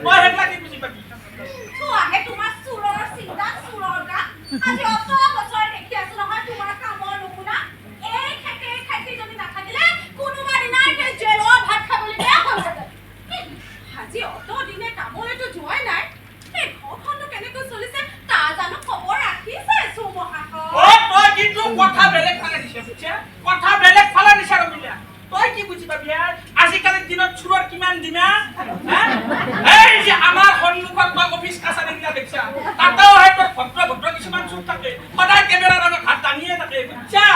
মই হেলা কি বুজি পাবি তো আগে তোমাৰ চুৰৰ চিন্তা চুৰৰ গা আজি অত বছৰ দেখি আছো নহয় তোমাৰ কামৰ নমুনা এই খেতি যদি নাথাকিলে কোনোবা দিনাই জেলৰ ভাত খাবলৈ বেয়া হ'ল আজি অত দিনে কামলৈতো যোৱাই নাই এই ঘৰখনটো কেনেকৈ চলিছে তাৰ জানো খবৰ ৰাখিছে চুমহাকৰ ও তই কিন্তু কথা বেলেগ ফালে দিছে বুঝছে কথা বেলেগ ফালে দিছে ৰবিলা তই কি বুজি পাবি আজিকালি দিনত চুৰৰ কিমান দিনা এই যে আমাৰ সন্মুখত তই অফিচ কাছাৰী গিলা দেখছা তাতেও হয়তো ভদ্ৰ কিছুমান চুৰ থাকে সদায় কেমেৰাৰ আগত হাত দাঙিয়ে থাকে বুঝছা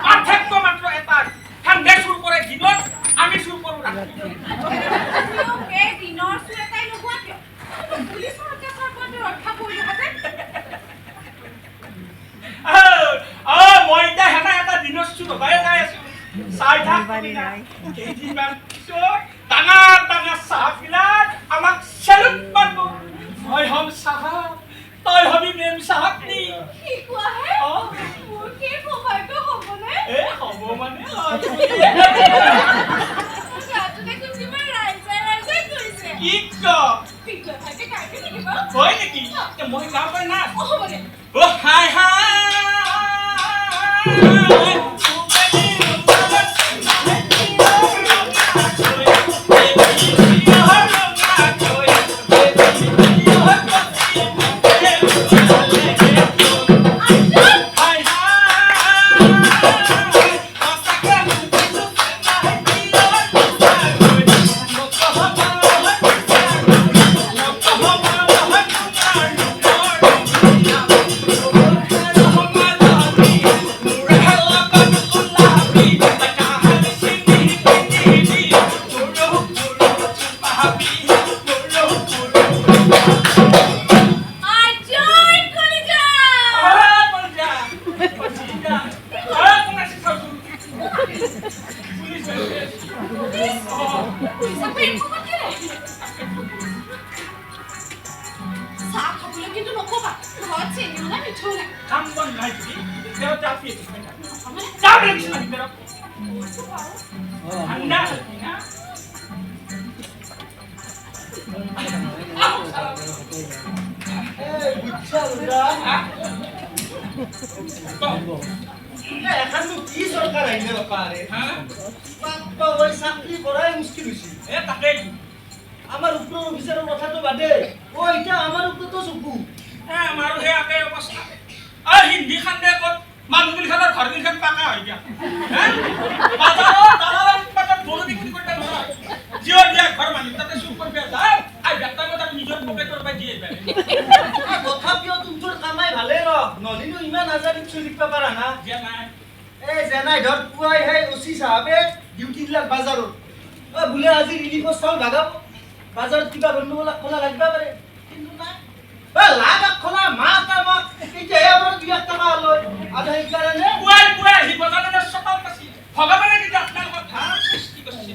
পাৰ্থক্য মাত্ৰ এটা ঠাণ্ডে চুৰ কৰে দিনত আমি চুৰ কৰো ৰাতি এই দিনৰ চুৰ এটাই নোহোৱা কিয় পুলিচৰ কেছৰ পৰা ৰক্ষা কৰিলেহেঁতেন মই এতিয়া হেনা এটা দিনৰ চুৰ হবাই যাই আছো চাই থাক কেইদিনমান পিছত ডাঙৰ চাহাবগিলাক আমাক চেলুট মাৰিব মই হম চাহাব তই হবি মেম চাহাব নি কি কোৱা হে মোৰ কি সৌভাগ্য হ'বনে হ'ব মানে কি হয় নেকি মই গাঁও পাই না অ হাই কি সরকার আইনে বাপারে বাপ্পা ওই চাকরি করাই মুশকিল হইছে তাকে আমার উপর অফিসারের কথা তো বাদে ও এটা আমার উপর তো চকু আমাৰো হে আকে অৱস্থা হিন্দী খান্দে ক'ত মানুহবিল খানৰ ঘৰবিল খান পাকা হৈ গিয়া বাজাৰত দালালৰ উৎপাদন গৰু বিক্ৰী কৰিবা নহয় জিঅ' দিয়া ঘৰ মানুহ তাতে চুৰ কৰিব যায় আই বেটা মত নিজৰ পকেটৰ পৰা দিয়ে তথাপিও তোৰ কামাই ভালে ৰ নলিনো ইমান আজাদিত চলিব পাৰা না যে নাই এই জেনাই ধৰ পুৱাই হে ওচি সাহেবে ডিউটি দিলাক বাজাৰত বোলে আজি ৰিলিফৰ চাউল ভাগাব বাজাৰত কিবা গণ্ডগোলা খোলা লাগবা পাৰে কিন্তু নাই লাখ খোলা মাতা মাক এতিয়া আমাৰ 2 টাকা লয় আৰু সেইকাৰণে পুৱাই আহি বজাৰত চকাল পাছি ভগৱানে কিন্তু আপোনালোকৰ ভাল সৃষ্টি কৰিছে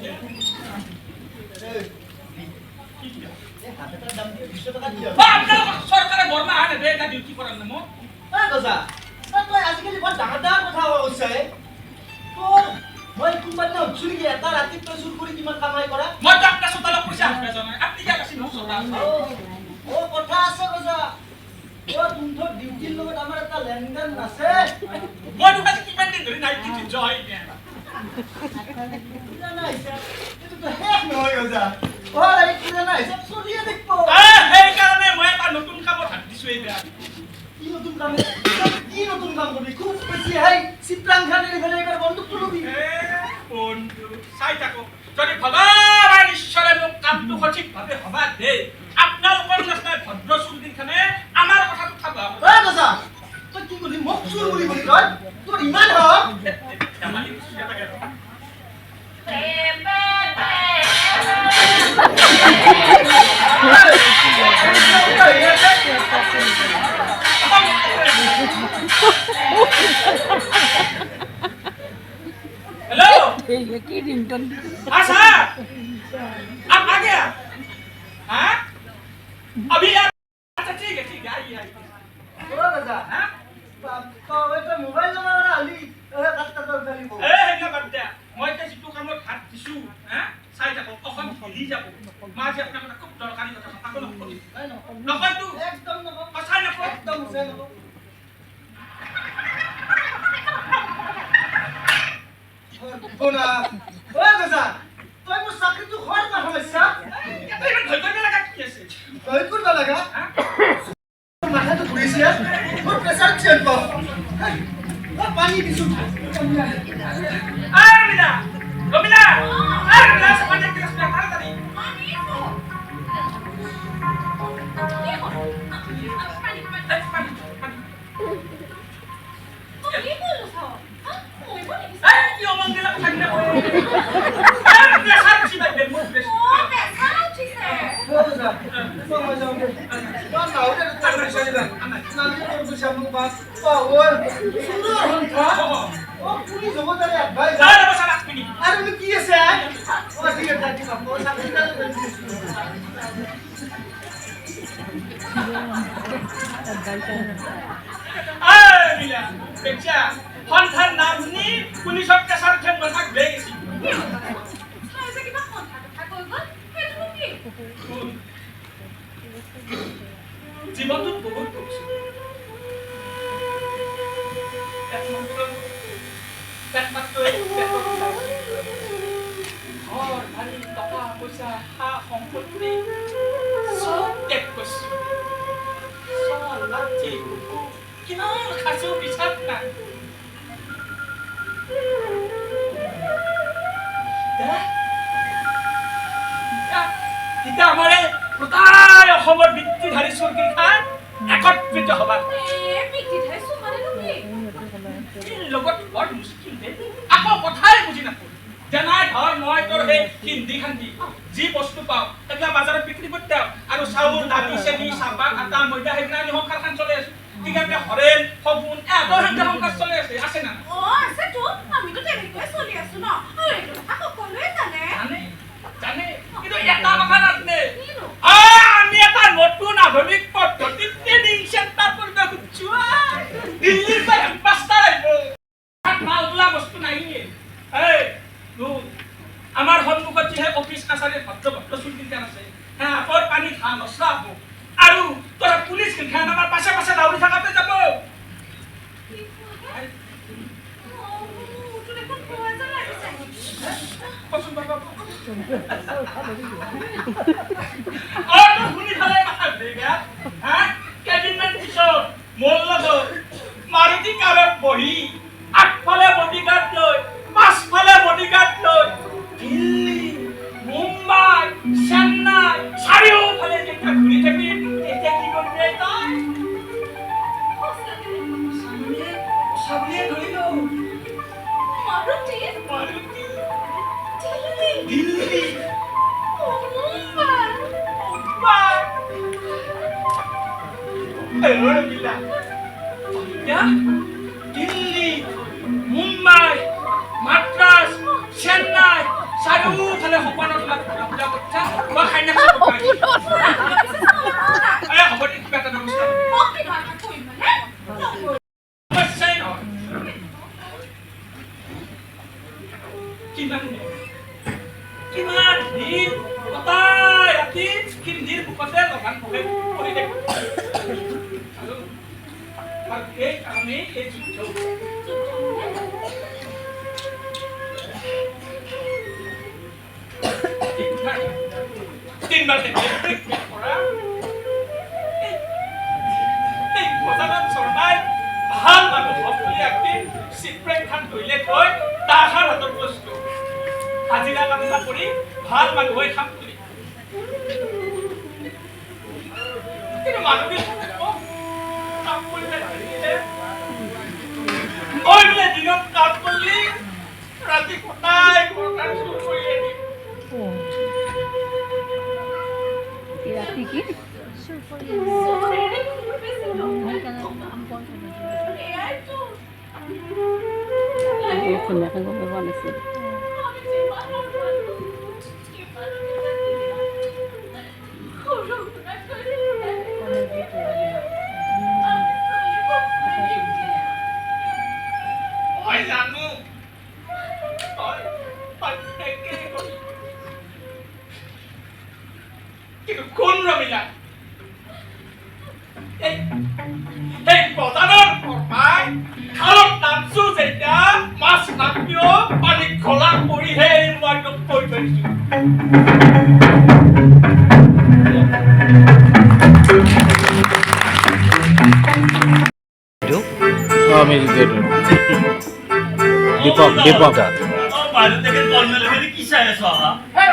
চৰকাৰে বৰ্মা আনে দে এটা ডিউটি কৰাৰ নামত গজা তই আজিকালি বৰ ডাঙৰ কথা হৈছে মই কোম্পানী উঠছো নেকি এটা ৰাতি তই চুৰ কৰি কিমান কামাই কৰা মই তো আপোনাৰ চোতালত পইচা হাতবে জানাই আপুনি কি আছে মোৰ চোতাল ও কথা আছে গজা তুমথৰ ডিউটিৰ লগত আমাৰ এটা লেনদেন আছে মই তো আজি কিমান দিন ধৰি নাইট ডিউটি জয় দিয়া এইটো তো শেষ নহয় গজা এই কিনা হিচাপ চলিয়ে দেখব সেইকাৰণে মই এটা নতুন কামত হাত দিছো এইবাৰ কি নতুন কাম কৰবি খুব বেশি হাই সিপ্ৰাং খানেৰ এখানে এবাৰ বন্দুক তুলবি বন্ধু চাই থাকো যদি ভগৱান ঈশ্বৰে মোক কামটো সঠিকভাৱে হবা দে আপোনালোকৰ নিচিনা ভদ্ৰ চুৰদিনখানে আমাৰ কথাটো খাবা গজা তই কি করবি মোক চুর বুলি বলি তই তোর ইমান হক हेलो ये की रिंगटोन हाँ सर आप आ गया हाँ अभी यार अच्छा ठीक है आइए ओ गजा हाँ तो वे तो मोबाइल नंबर आली কাট কাট গালি বল হেনা বাদ দে মই তে সিটো কামত হাত দিছো হ্যাঁ চাই থাকো অখন ফলি যাব মা যে আপোনাক খুব দৰকাৰী কথা শুনা ঐ গজা তই মোৰ চাকৰিটো খৰ না সমস্যা এটা ইমান ধৈৰ্য লগা কি আছে তই কৰিব লাগা মাথাটো ঘূৰিছে মোৰ প্ৰেছাৰ চেক কৰ পানী দিছো মিনা মিনা গ্লাস পানি গ্লাস তাড়াতাড়ি আৰু কি আছে সন্ধান নাম শুনি পুলিচৰ কেঁচাৰ খেল মাথাক লৈ গৈছিল জীৱনটোত বহুত কৰিছো ঘৰ বাৰী টকা পইচা সা সম্পত্তি চব ত্যাগ কৰিছো লাঠি কিমান খাইছো পিছত নাই এতিয়া আমাৰ গোটাই অসমৰ বৃত্তিধাৰী চুৰকেইখান একত্ৰিত হবা লগত বৰ মুস্কিল দে আকৌ কথাই বুজি নাপাওঁ যেনাই ধৰ মই তোৰ সেই হিন্দী খান্দি যি বস্তু পাওঁ সেইবিলাক বজাৰত বিক্ৰী কৰি দিওঁ আৰু চাউল দালি চেনি চাহপাত আটা ময়দা সেইবিলাক আমি সংসাৰখন চলি আছো ঠিকাকে হৰেণ সগুন এহঁতৰ সেনেকে সংসাৰ চলি আছে না জানে কিন্তু এটা কথা নাজানে আমি এটা নতুন আধুনিক পদ্ধতিত ট্ৰেনিং চেণ্টাৰ কৰিব খুজিছো দিল্লীৰ পৰা হেম্পাষ্টাৰ আহিব মাল বোলা বস্তু নাইয়ে আমাৰ সন্মুখত যিহে অফিচ কাছাৰীৰ ভদ্ৰ ভদ্ৰ চুলকিনখান আছে হাতৰ পানী ঘাঁ নচৰা হ'ব আৰু তোৰ পুলিচ কেইখান আমাৰ পাছে পাছে দাউৰি থকাতে যাব কচোন বাবা শুনি ভালে মাথা ঘূৰি গা কেইদিনমান পিছত মোৰ লগত মাৰুতি কাৰত বহি আগফালে বডিগাৰ্ড লৈ পাছফালে বডিগাৰ্ড লৈ দিল্লী মুম্বাই চেন্নাই চাৰিওফালে যেতিয়া ঘূৰি থাকিম তেতিয়া কি কৰিবি তই চাবলিয়ে ধৰিলো মাৰুতি দিল্লী দিল্লী মুম্বাই মাদ্ৰাজ চেন্নাই চাৰিওফালে সপোনত ঘূৰা কৰিছা মই খাই নাখাওঁ হ'ব দে কিবা এটা ব্যৱস্থা সমস্যাই নহয় কিমান দিন গোটাই ৰাতি হিন্দীৰ বুকতে লগান পকাই কৰি থাকিব আৰু এই কাৰণেই এই যুদ্ধ তিনবাৰ কৰা এই গজানন শৰ্মাই ভাল মানুহ হওক বুলি একদিন চিপ্ৰেংখান ধৰিলে থৈ তাৰ হাতত বস্তু হাজিৰা কামটা কৰি ভাল মানুহ হৈ কাম কৰি কিন্তু মানুহবিলাক কাম কৰিলে মই বোলে দিনত কাম কৰিলি ৰাতি সদায় ঘৰখন চুৰ কৰি আনি ৰাতে কি কন্যাকে গম পোৱা নাছিল কিন্তু কোন রমিলা এই প্রধানের কর্মায় খালত নামছো যেটা মাছ নামিও পানি খোলা দীপক দীপক বাইরে থেকে বন্যা লেভেলে কি চাই আছো আহা এই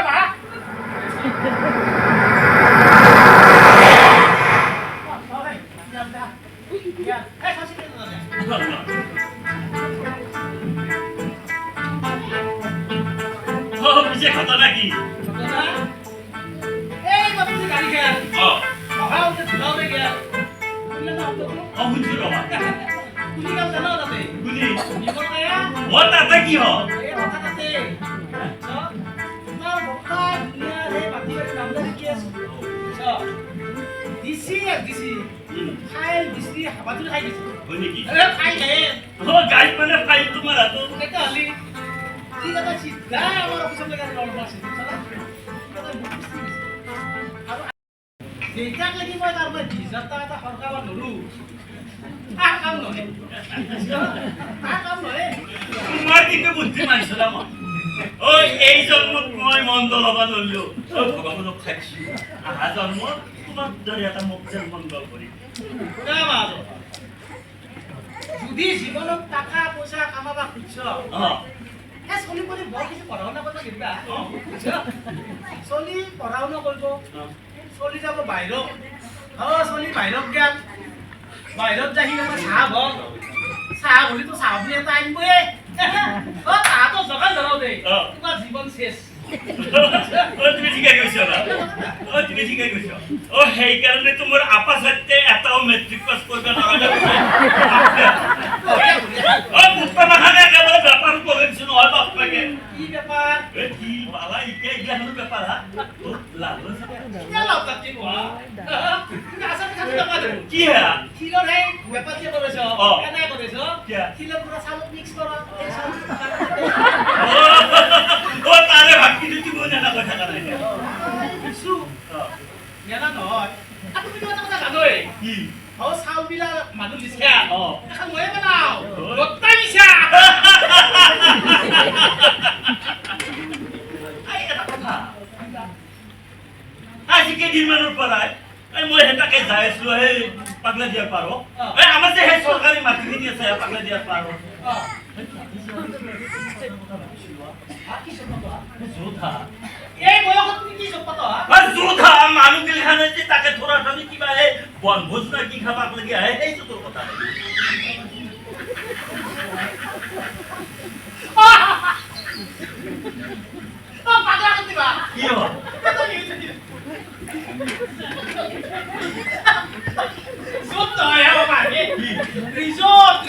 বাবা পিছে খাতা নাকি এই বাবা গাড়ি গেল ও হাও তে ধুলাওরে গেল বুঝলে না তো বুঝছি বাবা তুমি কাম জানো তাতে বুঝি নিবল গায়া ও তাতে কি হ এই কথা তাতে তোমার বক্তা দুনিয়া রে বাকি নাম লিখি আছে দিছি দিছি ফাইল দিছি হাবাতুল খাই দিছি হয় নেকি এ ফাইল হে ও গাইড মানে ফাইল তোমার তো এটা আলি ঠিক আছে সিধা আমার অফিসে লাগা লড় মাসে চলা আৰু যেটাক লাগি মই তাৰ মই 20000 টাকা সরকারবা নলু আর কাম নহে আর কাম নহে তোমার কিন্তু বুদ্ধি মানছিলাম ওই এই জন্মত মই মন্দ লবা নললো ও ভগবানক খাইছি আহা জন্ম তোমার দরে এটা মুক্তির মঙ্গল করি যদি জীবনত টাকা পয়সা কামাবা খুঁজছ এ চলি পলি বৰ কিছু পঢ়া শুনা কৰিব দিবা চলি পঢ়া শুনা কৰিব চলি যাব বাহিৰত চলি বাহিৰত গেল বাহিৰত যাই আমাৰ চাহ ভল চাহ ভলিতো চাহ বুলি এটা আনিবয়ে তাহাঁতো জগাল ধৰাও দেই তোমাৰ জীৱন শেষ তুমি ঠিকাই কৈছ না তুমি ঠিকাই কৈছ সেইকাৰণে তোমাৰ আপা সত্যে এটাও মেট্ৰিক পাছ কৰিব নালাগে মুক্তমাখানে একেবাৰে বেপাৰ কৰিছো নহয় বাপকে কি বেপাৰ কি বালা ইকে এইগিলাখনো বেপাৰ হা লাভ হৈছে লাভ তাতকে কোৱা তুমি আছা কথা বেপাৰ কি হা শিলৰ সেই বেপাৰ যে কৰিছ কেনে কৰিছ শিলৰ পুৰা চাউল মিক্স কৰা এই চাউল তাৰে ভাবি দিছি মই না কথা নাই কিছু জানা নহয় তুমি কিবা কথা জানোই কি চাউল বিলা মানুহ দিছে এখন ময়ে বনাও গোটাই মিছা আজি কেইদিনমানৰ পৰাই মই হেতাকে যাই আছো সেই পাগলা দিয়াৰ পাৰো আমাৰ যে সেই চৰকাৰী মাটিখিনি আছে পাগলা দিয়াৰ পাৰো যোধা এই বয়সত তুমি কি চব পাতা যোধা মানুহ গিলাখানে যে তাকে ধৰা ধৰি কিবা এই বনভোজ না কি খাবাক লাগি আহে সেইটো তোৰ কথা পাগলা কৰিবা কি হয় চব নহয় বাবা ৰিজৰ্ট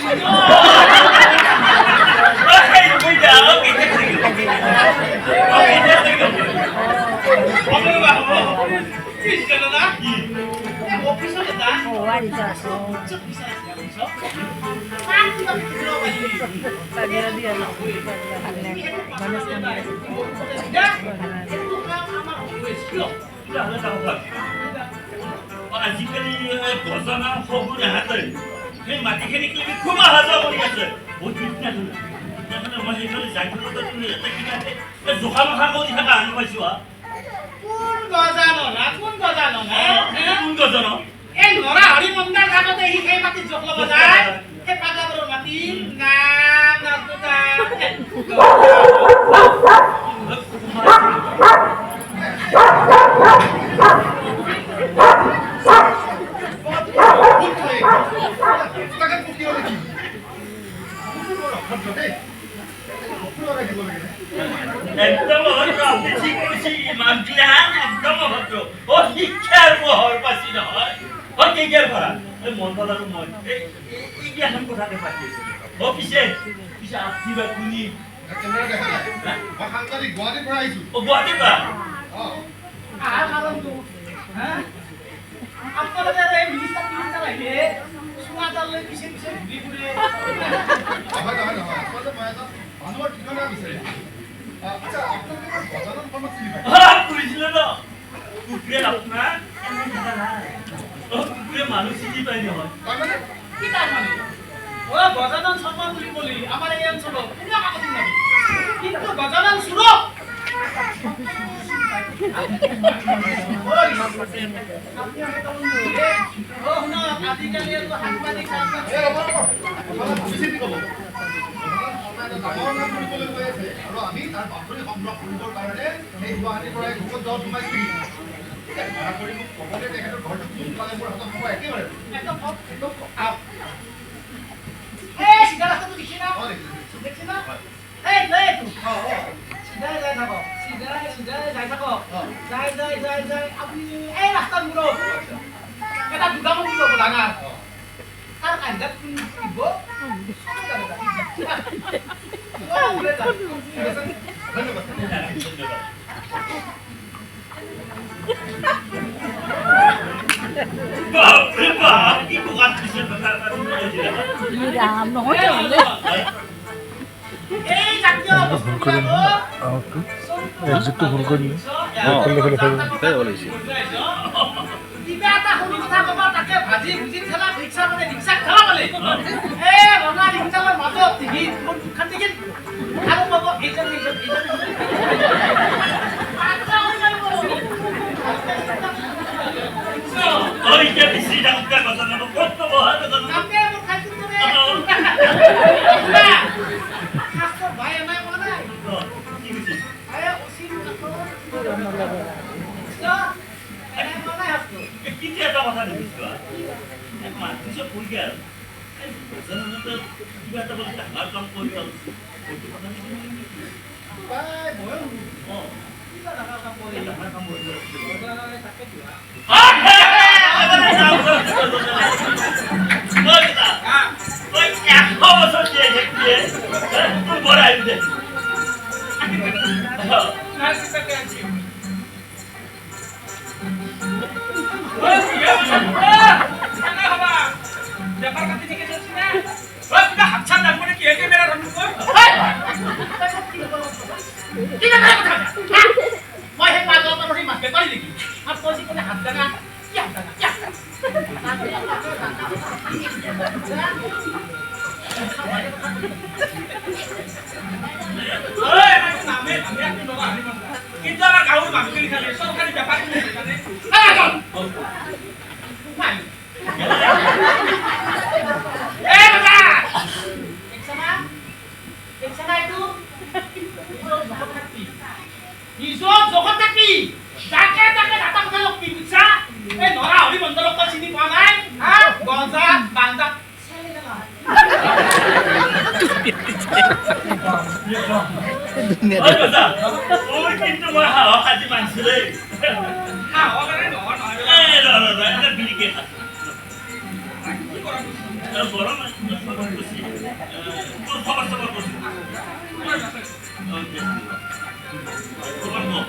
আজিকালি গজনা সবুৰ হাতে সেই মাটিখিনি কিবি খুব অহা যোৱা কৰি আছে বহুত ধুনীয়া ধুনীয়া মই সেইফালে যাই থাকোঁতে তুমি এটা কিবা জোখা মোখা কৰি থকা আনি পাইছো কোন গজাননা কোন গজাননা কোন গজনা এই নৰা হৰি মন্দাৰ কামতে সি সেই মাটি জোখ ল'ব যায় সেই পাগলাবোৰৰ মাটি নাম নাজনা একদম আপনি ঠিক কৈছি মানগিলাহান একদম অভদ্ৰ শিক্ষাৰ পোহৰ পাইছি নহয় কেইটাৰ পৰা মন পালাৰো মই এইগিলাখান কথাতে পাতি পিছে পিছে কিবা শুনি গুৱাহাটীৰ পৰা আহিছো গুৱাহাটীৰ পৰা আহাৰ কাৰণটো আপোনালোকে এই মিনিষ্টাৰ আহিলে চুঙাডাল লৈ পিছে পিছে ঘূৰি ফুৰে নহয় নহয় নহয় আচলতে মই এটা মানুহৰ ঠিকনা বিচাৰিম আচ্ছা আপোনালোকে গজানন শৰ্মা চিনি পায় কৰিছিলে ন কুকুৰে আপোনাৰ কুকুৰে মানুহ চিনি পাই নহয় তাৰমানে কি তাৰমানে গজানন শৰ্মা বুলি ক'লি আমাৰ এই অঞ্চলত কোনে কাকতি নামি কিন্তু গজানন চুৰক আজিকালি সাংবাদিক আমি তাৰ বাতৰি সংগ্ৰহ কৰিবৰ কাৰণে সেই গুৱাহাটীৰ পৰা ঘৰত যাওঁ সোমাইছো ক'বলে তেখেতৰ ঘৰটো কোনফালে মোৰ হাতত সময় একেবাৰে চিধা ৰাস্তাটো দেখি না দেখছি না এই চিধাই যাই থাকক চিধাই যাই থাকক যাই আপুনি এই ৰাস্তাত মূৰত এটা দুটামান দিব ডাঙৰ তাৰ আঞ্জাত দিব বাপৰে বাপ কি কোৱা দিছে কথা ৰাম নহয় এই জাতীয় একজিটটো ফোন কৰি কিবা এটা সৰু কথা ক'বা তাকে ভাজি ভুজি খেলা ৰিক্সা মানে ৰিক্সা খেলা মানে এই ৰঙা ৰিক্সাৰ মাজত টিভি খান দেখি আৰু ক'ব এইজন oi que visita un caso no lo puedo bajar de নামে মোৰ খাইছো তুমি কাষ্টৰ ভাই এমাই কোৱা নাই কি বুঝি আয়া ওসিন এনে কোৱা নাই হাতটো কি কি এটা কথা দিছ এক মাস কিছু ভুল গেল জানো তো কিবা এটা বলতে আমার কাম করি আছে ওই কথা বাই মই ও কিবা ডাঙৰ কাম কৰি ডাঙৰ কাম কৰি তাকে দিয়া ওই এক বছর দিয়ে দেখতে তুই বড় আইবে মই সেই পাগল পাগল সেই মাকে পাই নেকি আর কইছি কোনে হাত দানা কি হাত দানা কিন্তু আমার গাঁৱৰ মানুহখিনি খালে চৰকাৰী বেপাৰী খালে নিজৰ জগত থাকি যাকে তাকে দাতা কথা লগ কি বুঝছা এই নৰা হৰি মণ্ডলক চিনি পোৱা নাই হা গজা বান্দা ওই কথা ওই কিন্তু মই হাওয়া খাজি মানছি রে এই না বিলিকে বড় মাছ খবর করছি তোর খবর করছি ওকে খবর কো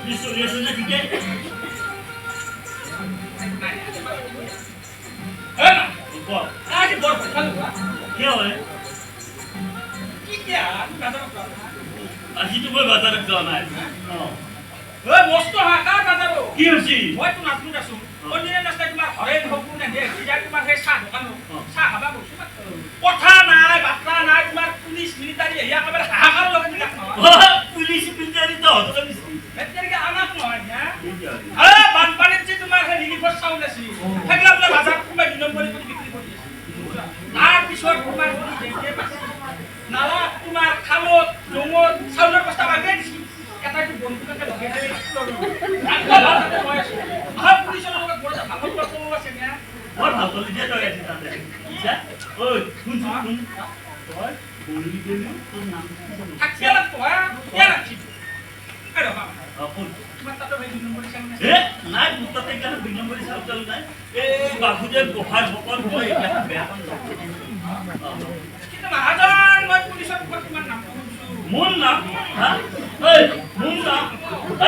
Isso na diga. Bom, আজি বৰ কথা লোৱা que é? কি দিয়া আমি বাজাৰত যাওঁ আজি তো মই বাজাৰত যোৱা নাই ঐ মস্ত হাকা বাজাৰো কি হৈছে মই তো নাচো নাচো অন্যদিনে নাচলে তোমাৰ ঘৰে নহওক নে এতিয়া তোমাৰ সেই চাহ দোকান চাহ খাবা বস্তু কথা নাই বাতৰা নাই তোমাৰ পুলিচ মিলিটাৰী এয়া একেবাৰে হাহাকাৰ লগে দিলা পুলিচ মিলিটাৰী তো হতো দিছি এতিয়ালৈকে আমাক নহয় হা বানপানীত যে তোমাৰ সেই ৰিলিফৰ চাউল আছিল সেইগিলা বোলে বাজাৰত কোনোবাই 2 নম্বৰী কৰি বিক্ৰী কৰি আছে তাৰপিছত তোমাৰ নালা তোমাৰ খালত লঙত চাউলৰ বস্তা বাগিয়ে দিছিল এটাইতো বন্ধুকে লগাই দিলে মই আছো পুলিচৰ লগত বৰ ভাগত কৰিব আছে না বৰ ভাগত দিয়ে তই আজি তাতে ইছা ঐ শুন তই বলি গেলি তোৰ নাম থাকিয়া কোৱা কিয়া ৰাখি আৰে বাবা আপন তোমাৰ তাতে 2 নম্বৰী চাউল আছে নাই মুতাতে কেন 2 নম্বৰী চাউল নাই এই বাবুজে গোহাৰ সকল মই এটা বেয়া পান কিন্তু মহাজন মই পুলিচৰ ওপৰত তোমাৰ নাম মোর নাম হ্যাঁ এই মোর নাম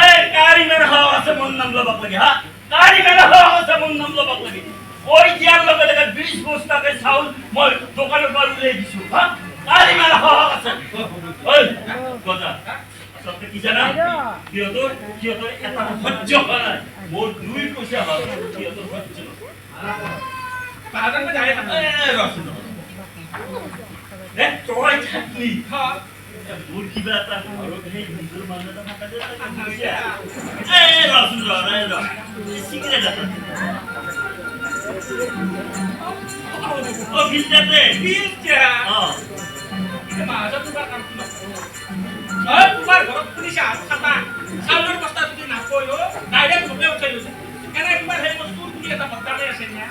এই কারি মেরা হাওয়া আছে মোর নাম লবাক লাগে হ্যাঁ কারি মেরা হাওয়া আছে মোর নাম লবাক লাগে ওই জিয়ার লগে লগে 20 বস্তাকে চাউল মই দোকানের পৰা লৈ দিছো হ্যাঁ কারি মেরা হাওয়া আছে ওই কথা সবতে কি জানা কিয়তর এটা সহ্য হয় মোর 2 পয়সা হয় কিয়তর সহ্য মহাজন মই যাই থাকো রসন তই থাকলি হ্যাঁ মোৰ কিবা এটা ঘৰত সেই নিজৰ মানুহ এটা থাকা যে ৰচোন চিগৰেট এটা ফিল্টাৰতে ফিল্টাৰ অঁ মাজত তোমাৰ কাম তোমাৰ ঘৰত পুলিচে হাত খাটা চাউলৰ বস্তা যদি নাপয় ডাইৰেক্ট ঘৰতে উঠাই লৈছে এনে তোমাৰ সেই বস্তু বুলি এটা বদলালে আছে নে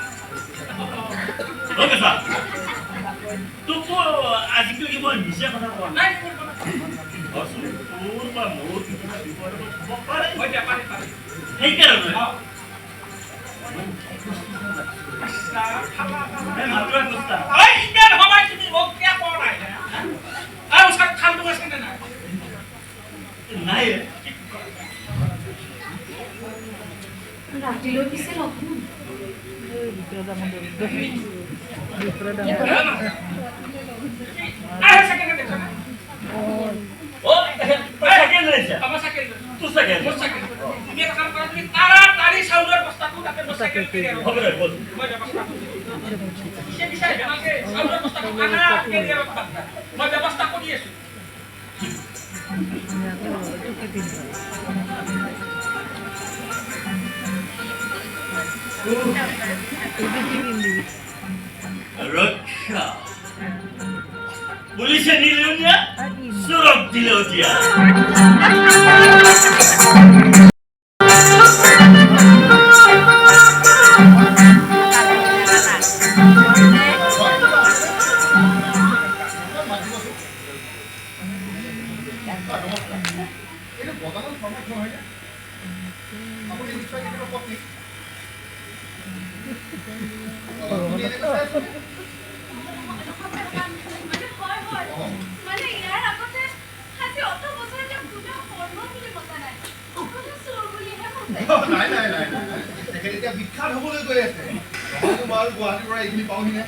তোকতো আজিকালি মই মিছা কথা কোৱা নাই তোৰ বা মোৰ কিবা বিপদত হ'ব পাৰে মই পাৰে পাৰে সেইকাৰণে মাত্ৰ বস্তা ইমান সময় তুমি মোক কিয় কোৱা নাই আৰু ওচৰত খালটো আছে নে নাই নাই ৰাতিলৈ পিছে লগ আহে সেকেন্ড দেখছ না ও সেকেন্ড লৈছে আমাৰ সেকেন্ড তোৰ সেকেন্ড মোৰ সেকেন্ড তুমি এটা কাম কৰা তুমি তাড়াতাড়ি চাউলৰ বস্তাটো তাতে বস্তাকে হ'ব দে বল মই ব্যৱস্থা কৰিম সে বিষয় জানাকে চাউলৰ বস্তাটো আনা কেৰিয়াৰত পাতা মই ব্যৱস্থা কৰি আছো ৰক্ষা পুলিশে নিলেও দিয়া সুৰক দিলেও দিয়া মানে ইয়াৰ আগতে আজি অত বছৰ যে পূজা কৰ্ম বুলি মতা নাই অকলে চোৰ বুলিহে মতে নাই নাই নাই তেখেত এতিয়া বিখ্যাত হ'বলৈ গৈ আছে তোমাৰ গুৱাহাটীৰ পৰা এইখিনি পাওঁহিনে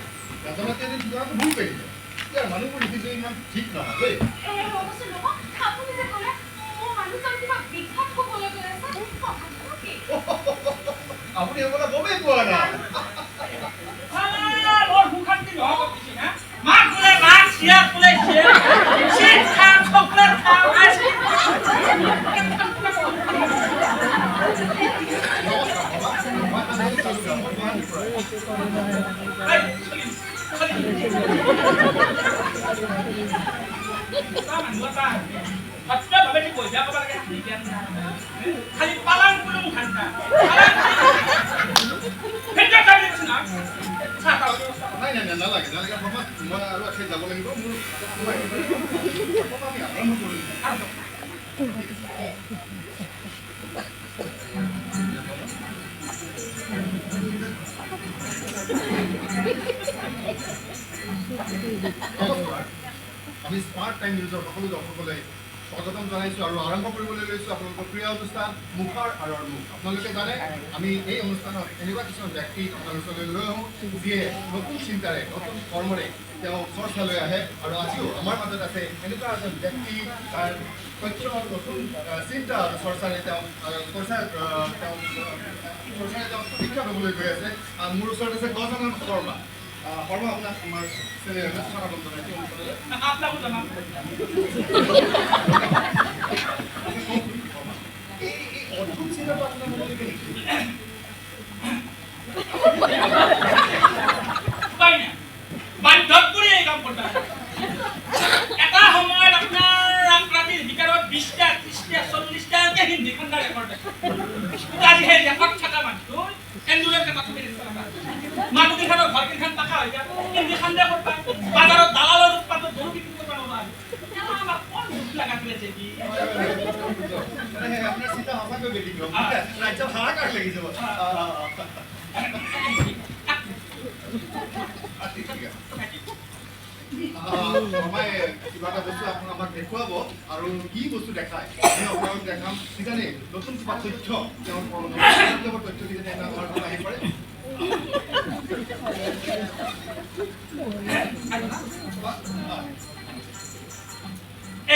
ৰাজনৈতিক এদিন যোৱাটো ভুল কৰিছে ইয়াৰ মানুহবোৰ দেখিছোঁ ইমান ঠিক নহয় দেই ৰ'বচোন ৰ'ব আপুনি যে ক'লে মোৰ মানুহজন কিবা বিখ্যাত হ'বলৈ গৈ আছে কথাটো কি আপুনি এইফালে গমেই পোৱা নাই ওর মুখান্তি নহব কিছু না মাছ বলে মাছ শিয়া বলে শিয়া শীত খা চকলেট খা খালি পালাং পুলুং খান্তা নাই নাই নাই নালাগে নালাগে ভ্ৰমণ মই আৰু এঠাইত যাব লাগিব মোৰ আমি আৰম্ভ কৰিম আমি স্মাৰ্ট টাইম নিউজৰ সকলো দৰ্শকলৈ স্বাগতম জনাইছোঁ আৰু আৰম্ভ কৰিবলৈ লৈছোঁ আপোনালোকৰ প্ৰিয় অনুষ্ঠান মুখৰ আঁৰৰ মুখ আপোনালোকে জানে আমি এই অনুষ্ঠানত এনেকুৱা কিছুমান ব্যক্তি আপোনালোকৰ ওচৰলৈ লৈ আহোঁ যিয়ে নতুন চিন্তাৰে নতুন কৰ্মৰে তেওঁ চৰ্চালৈ আহে আৰু আজিও আমাৰ মাজত আছে এনেকুৱা এজন ব্যক্তি তাৰ তথ্য নতুন চিন্তা আৰু চৰ্চাৰে তেওঁ শিক্ষা ল'বলৈ গৈ আছে মোৰ ওচৰত আছে গজানন শৰ্মা শৰ্মা আপোনাক আমাৰ চেনেললৈ স্বাগতম জনাইছোঁ আপনাকো জানাম এই অদ্ভুত চিন্তাটো আপোনাৰ মনলৈ কেনেকৈ উপায় নাই বাধ্যত পৰি এই কাম কৰতে এটা সময়ত আপনাৰ ৰাতিৰ ভিতৰত 20টা 30টা 40টা হিন্দি খান্ডা রেকর্ড আছে আজি সেই রেকর্ড থাকা মানুষ এন্দুরের কথা তুমি মানুষ কেন ঘর কেন টাকা হয়ে যায় হিন্দি খান্ডা করবা বাজারত দালালের উৎপাদন গরু বিক্রি করবা না আমার কোন দুঃখ লাগা তুলেছে কি আপোনাৰ চিন্তা সঁচাকৈ ব্যতিক্ৰম ৰাজ্য হাহাকাৰ লাগি যাব শৰ্মাই কিবা এটা বস্তু আমাক দেখুৱাব আৰু কি বস্তু দেখায় আমি আপোনালোক দেখাম কিজানি নতুন কিবা তথ্য তেওঁৰ তথ্য কিজানি আমাৰ ঘৰত আহি পৰে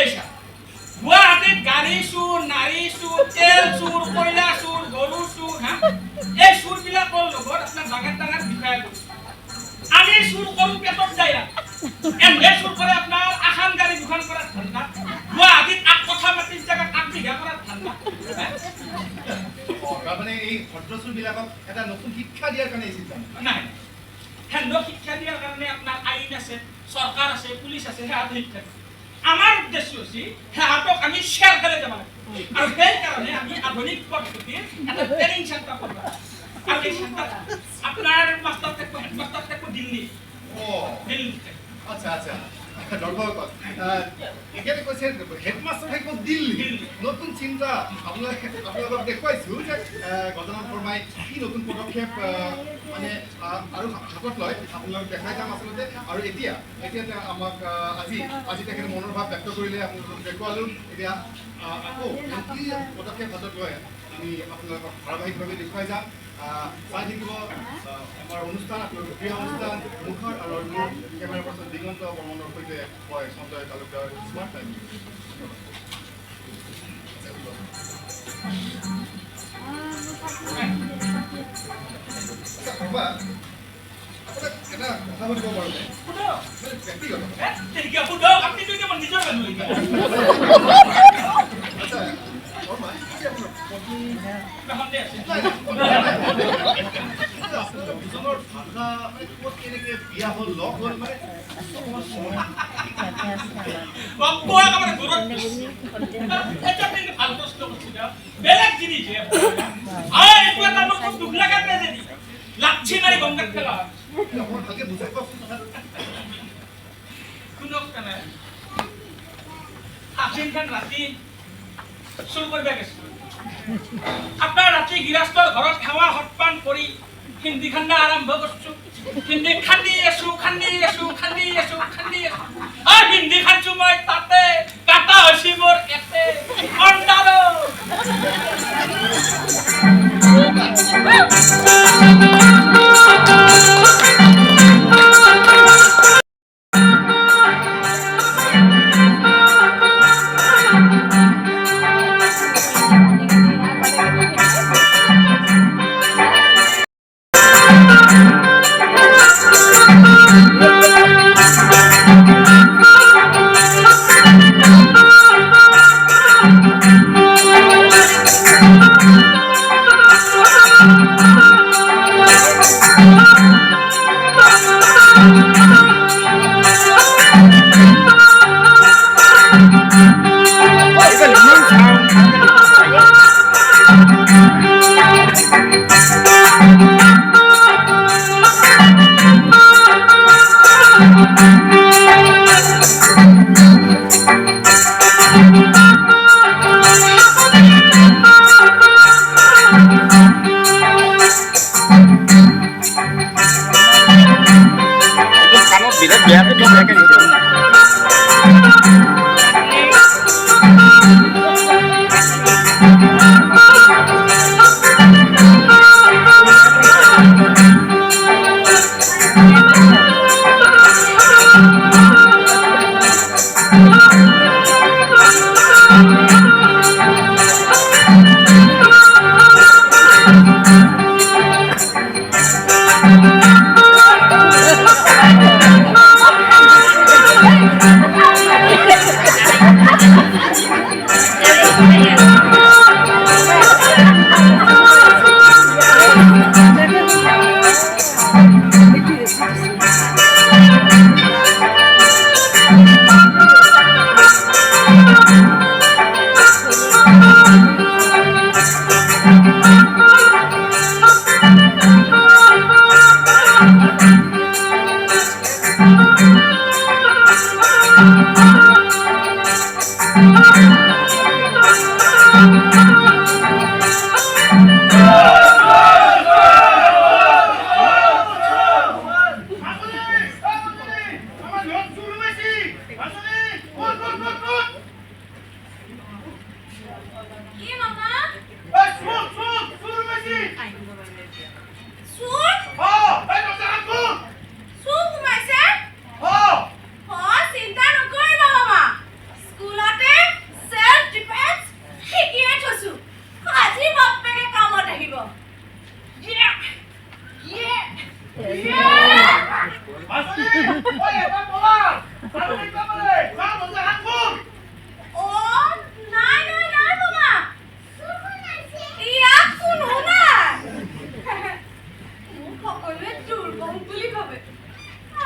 এইসা গুৱাহাটীত গাড়ী চুৰ নাৰী চুৰ তেল চুৰ কয়লা চুৰ গৰু চুৰ হা এই চুৰবিলাকৰ লগত আপোনাৰ ডাঙৰ ডাঙৰ বিষয় আমি চুৰ কৰোঁ পেটত যায় এনে চুৰ কৰে আপোনাৰ আখান গাড়ী দুখন কৰাৰ ধান্দা গুৱাহাটীত আগ কথা মাটিৰ জাগাত আগ বিঘা কৰাৰ ধান্দা তাৰমানে এই ভদ্ৰচুৰবিলাকক এটা নতুন শিক্ষা দিয়াৰ কাৰণে এই চিন্তা নাই হেন্দক শিক্ষা দিয়াৰ কাৰণে আপোনাৰ আইন আছে চৰকাৰ আছে পুলিচ আছে সেয়াটো শিক্ষা আমাৰ উদ্দেশ্য হৈছে সেহাতক আমি শ্বেয়াৰ কৰি যাব লাগে আৰু সেই কাৰণে আমি আধুনিক পদ্ধতিৰ এটা ট্ৰেইনিং চেণ্টাৰ কৰিব আৰু এই চেণ্টাৰ আপোনাৰ মাষ্টাৰ থাকব হেডমাষ্টাৰ থাকব দিল্লী দিল্লী আচ্ছা আচ্ছা দৰ্শক এতিয়াতে কৈছে হেডমাষ্টাৰ থাকিব দিল্লী নতুন চিন্তা আপোনালোকক দেখুৱাইছোঁ যে গজানন শৰ্মাই কি নতুন পদক্ষেপ মানে আৰু হাতত লয় আপোনালোকক দেখাই যাম আচলতে আৰু এতিয়া আমাক আজি তেখেতে মনৰ ভাৱ ব্যক্ত কৰিলে আপোনালোকক দেখুৱালোঁ এতিয়া আকৌ কি পদক্ষেপ হাতত লয় আমি আপোনালোকক ধাৰাবাহিকভাৱে দেখুৱাই যাম চাই থাকিব আমাৰ অনুষ্ঠান আপোনালোকৰ প্ৰিয় অনুষ্ঠান মুখৰ আৰু মোৰ কেমেৰা পাৰ্চন দিগন্ত বৰ্মনৰ সৈতে মই সঞ্জয় তালুকদাৰ স্মাৰ্ট টাইম আপোনাক এটা কথা সুধিব পাৰোঁ ব্যক্তিগত আচ্ছা শৰ্মা দুজনৰ ভাষা ক'ত কেনেকৈ বিয়া হ'ল লগ হ'ল মানে বেলেগ জিনিস দুখ লাগা ট্রেজেডি লাচ্ছি মারি গঙ্গাত ফেলা ভালকে বুজাই কওকচোন কথাটো শুনক কেনে হাসিন খান ৰাতি চুৰ কৰিব গৈছিল আপনার রাতে গৃহস্থর ঘরত খাওয়া হটপান করি হিন্দি খান্না আরম্ভ করছো হিন্দি খান্দি এসু আর হিন্দি খানছো মই তাতে কাটা হইছি মোর এতে অন্ডারো Poran! ও নাই নাই নাই মামা ইয়াত কোনো নাই মোক সকলোৱে দুৰ্গম বুলি ভাবে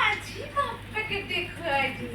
আজি বাপেকে দেখুৱাই দিম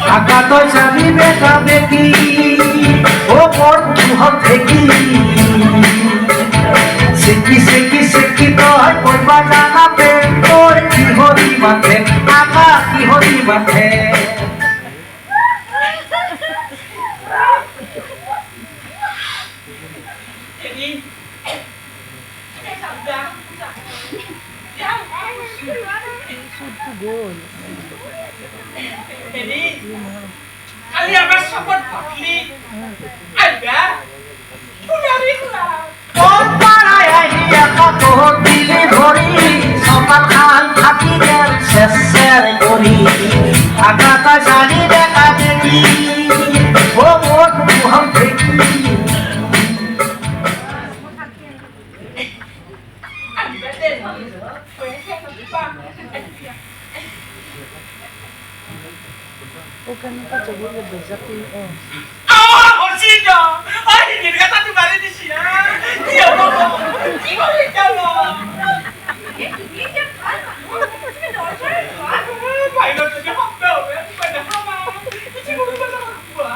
Akato chami beka beki, o por muham theki. Seki seki seki toy koi bajana pe, toy ki hori mathe, aka ki hori mathe. Ali আমার support পাখলি আইবা ফুলারি ফুলা কোন পাড়ায় আহিয়া কত দিলে ধরি সকাল খান থাকি গেল শেষের করি আকাটা জানি দেখা দেখি ও মোর মুহম দেখি আইবা দে Bukan apa coba lebih tapi Orsinya, ini kata tu balik di sini. Dia mau, dia mau jalan. ini dia kan ini dorser kan Baik dah tu dia hafal, bukan dah hafal. Ini cuma bahasa gua.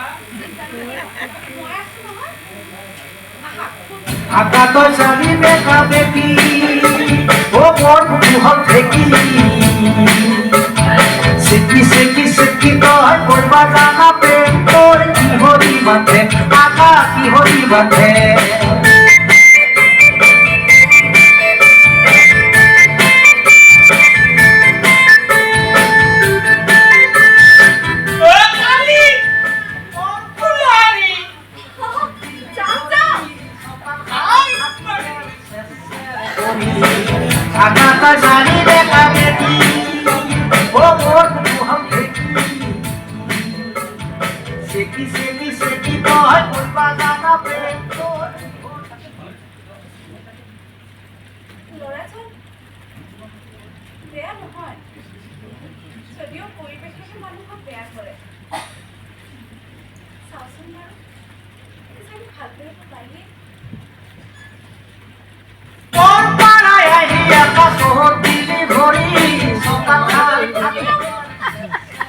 Akato chami beka beki, o por muham theki. Seki seki seki toy koi bajana pe, toy ki hori mathe, aka ki hori mathe. Akata jani beka beki, o por muham theki. Seki seki seki toy koi bajana pe, toy যদিও পৰিৱেশে মানুহক বেয়া কৰে চাওচোন বাৰু চাই ভাল কৰিব লাগে কোন পাড়ায় আহিয়া কাপড় দিলি ভৰি সকাল খাল থাকি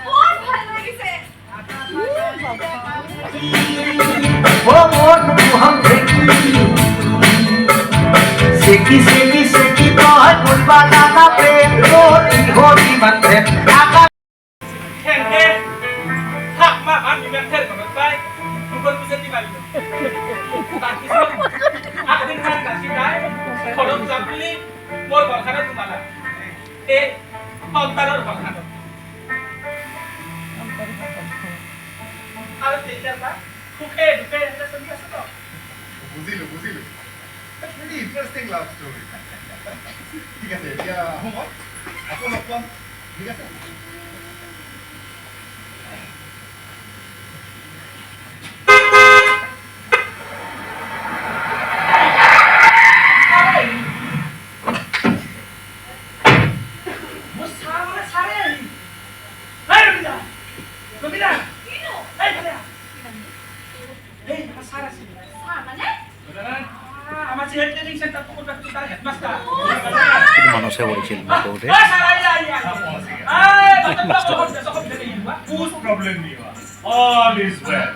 বৰ ভাল লাগিছে ও মন মুহম দেখি সেকি সেকি সেকি তই করবা জানা প্রেম হরি হরি মাত্রে আকাশ খেলকে হাক মা আমি খেল করতে পাই দুগর বুঝাতে পারিব তাৰপিছত আগদিন খান নাচি যায় ঘৰত যাম বুলি মোৰ ঘৰখনত সোমালা এই সন্তানৰ ঘৰখনত আৰু তেতিয়াৰ পৰা সুখে দুখে এনেকৈ চলি আছে তো বুজিলোঁ ভেৰি ইণ্টাৰেষ্টিং লাভ ষ্টৰী ঠিক আছে এতিয়া আহোঁ মই আকৌ লগ পাম ঠিক আছে মোৰ চাহ মানে চাৰে আহি এই ৰবিদা কিনো এই ভালে এই আমাৰ চাৰ আছিল চাহ মানে আমাৰ যে ট্ৰেনিং চেণ্টাৰ পকৰটো তাৰ হেডমাষ্টাৰ মানুষে বলছিল বহুতে Whose problem नहीं हुआ? All is well.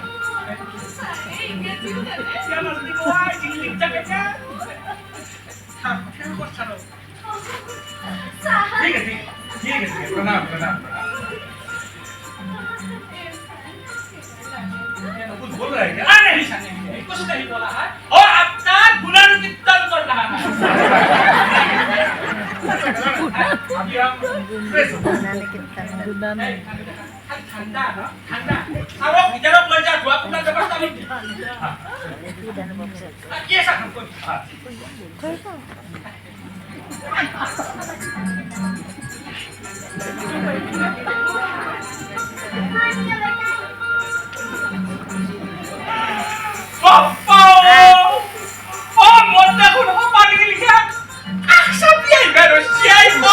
ठीक है प्रणाम कुछ बोल रहा है क्या? कुछ नहीं बोला है और अपना गुणनुकीर्तन कर रहा है अभी हम फ्रेश हो ঠান্ডা ন ঠান্ডা আৰু ভিতৰত লৈ যা ধোৱা পুনা ব্যৱস্থা নি কি আছে কাম কৰি Papa! Oh, mon Dieu, vous n'avez pas de quelqu'un! Ah, ça vient, mais le chien,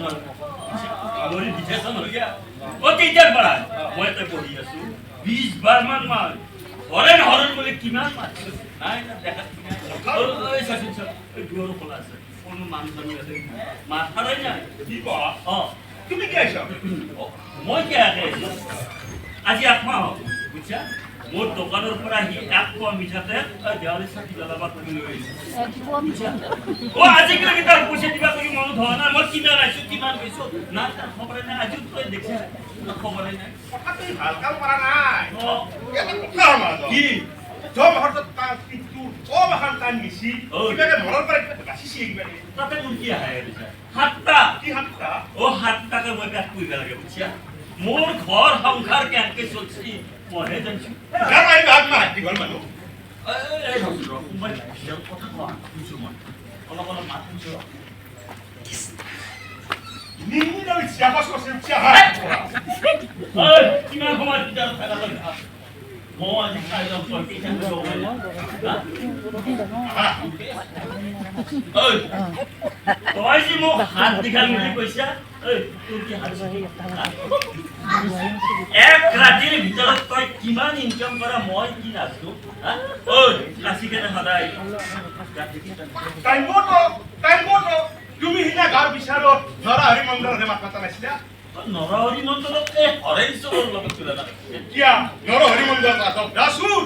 নোৱাৰো আমৰি ডিটেকশ্যন হৈ গিয়া ও কেতিয়াৰ পৰা মই তই পঢ়ি আছো 20 বাৰ মান মাৰ হৰেন হৰেন বুলি কিমান মাৰছো নাই না দেখা ঐ চাচোন চাচোন এই দুৱাৰো খোলা আছে কোনো মানুহ জানি আছে মাথা নাই না কি কোৱা তুমি কি আছা মই কি আগে আজি আত্মা বুঝছা মোৰ দোকানৰ পৰা আহি এক পোৱা মিঠাতেল দেৱালী চাকি জ্বলাব কৰি লৈ আহিছে ও আজিকালি তাৰ পইচা দিবা কৰি মনত হোৱা নাই মই কিমান আছো কিমান গৈছো না তাৰ খবৰ নাই আজি তই দেখিছ খবৰ নাই কথা তুমি ভাল কাম কৰা নাই এটা কথা আমাৰ কি জব হঠাৎ কাজ কিন্তু ও মহান টাইম গেছি কিবাকে মনৰ পৰা কিবা বাচিছি কিবাকে তাতে মোৰ কি আহে হাতটা কি হাতটা ও হাতটাকে মই পেট পুৰিব লাগে বুঝছা মোৰ ঘৰ সংসাৰ কেনেকে চলছি মইহে জানিছো গামাই গাত না হাতি গল মানুহ এই হস্ৰ মই কথা কোৱা শুনিছো মই অলপ অলপ মাত শুনিছো নিনি দাল চিয়াপাস কৰিছে চিয়া ঐ কিমান সময় ভিতৰত থাকা তই মই আজি খাই যাম তই কেইটা ঐ তই যি মোক হাত দীঘাল বুলি কৈছা ঐ তোৰ কি হাত এক ৰাতিৰ ভিতৰত তই কিমান ইনকাম কৰা মই কি নাজানো ঐ ক্লাছিকেনে সদায় টাইম বটো তুমি হিনা গাৰ বিচাৰত নৰা হৰি মন্দিৰতে মাত মাতা নাছিলা নৰহৰি মণ্ডলত এই হৰেশ্বৰৰ লগত তুলনা কিয়া নৰ হৰি মন্দিৰত আছো দাসুৰ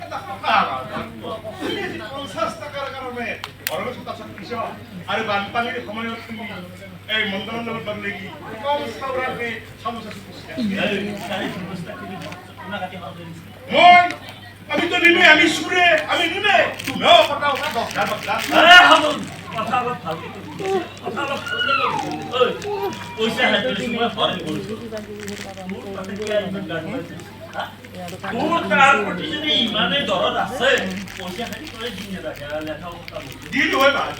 এটা কথা তুমি 50 টকাৰ কাৰণে ঘৰৰ চোতা চকিছ আৰু বানপানীৰ সময়ত তুমি এই মন্দিৰৰ লগত বান্ধি কি কম চাউৰাকে চামোচা চুকিছা মই আমি তো নিমে আমি সুরে আমি নিমে তুমিও কথা কথা দরকার বদলা কথা অলপ ভালকে কথা অলপ ঐ পইচা হাতত মই ফৰেন কৰিছো মোৰ তাতে কি ইমান গাড়ী আছে মোৰ তাৰ প্ৰতি যদি ইমানে দৰদ আছে পইচা হাতি কৰি দিন ৰাখে লেখা কথা দিন হয় ভাল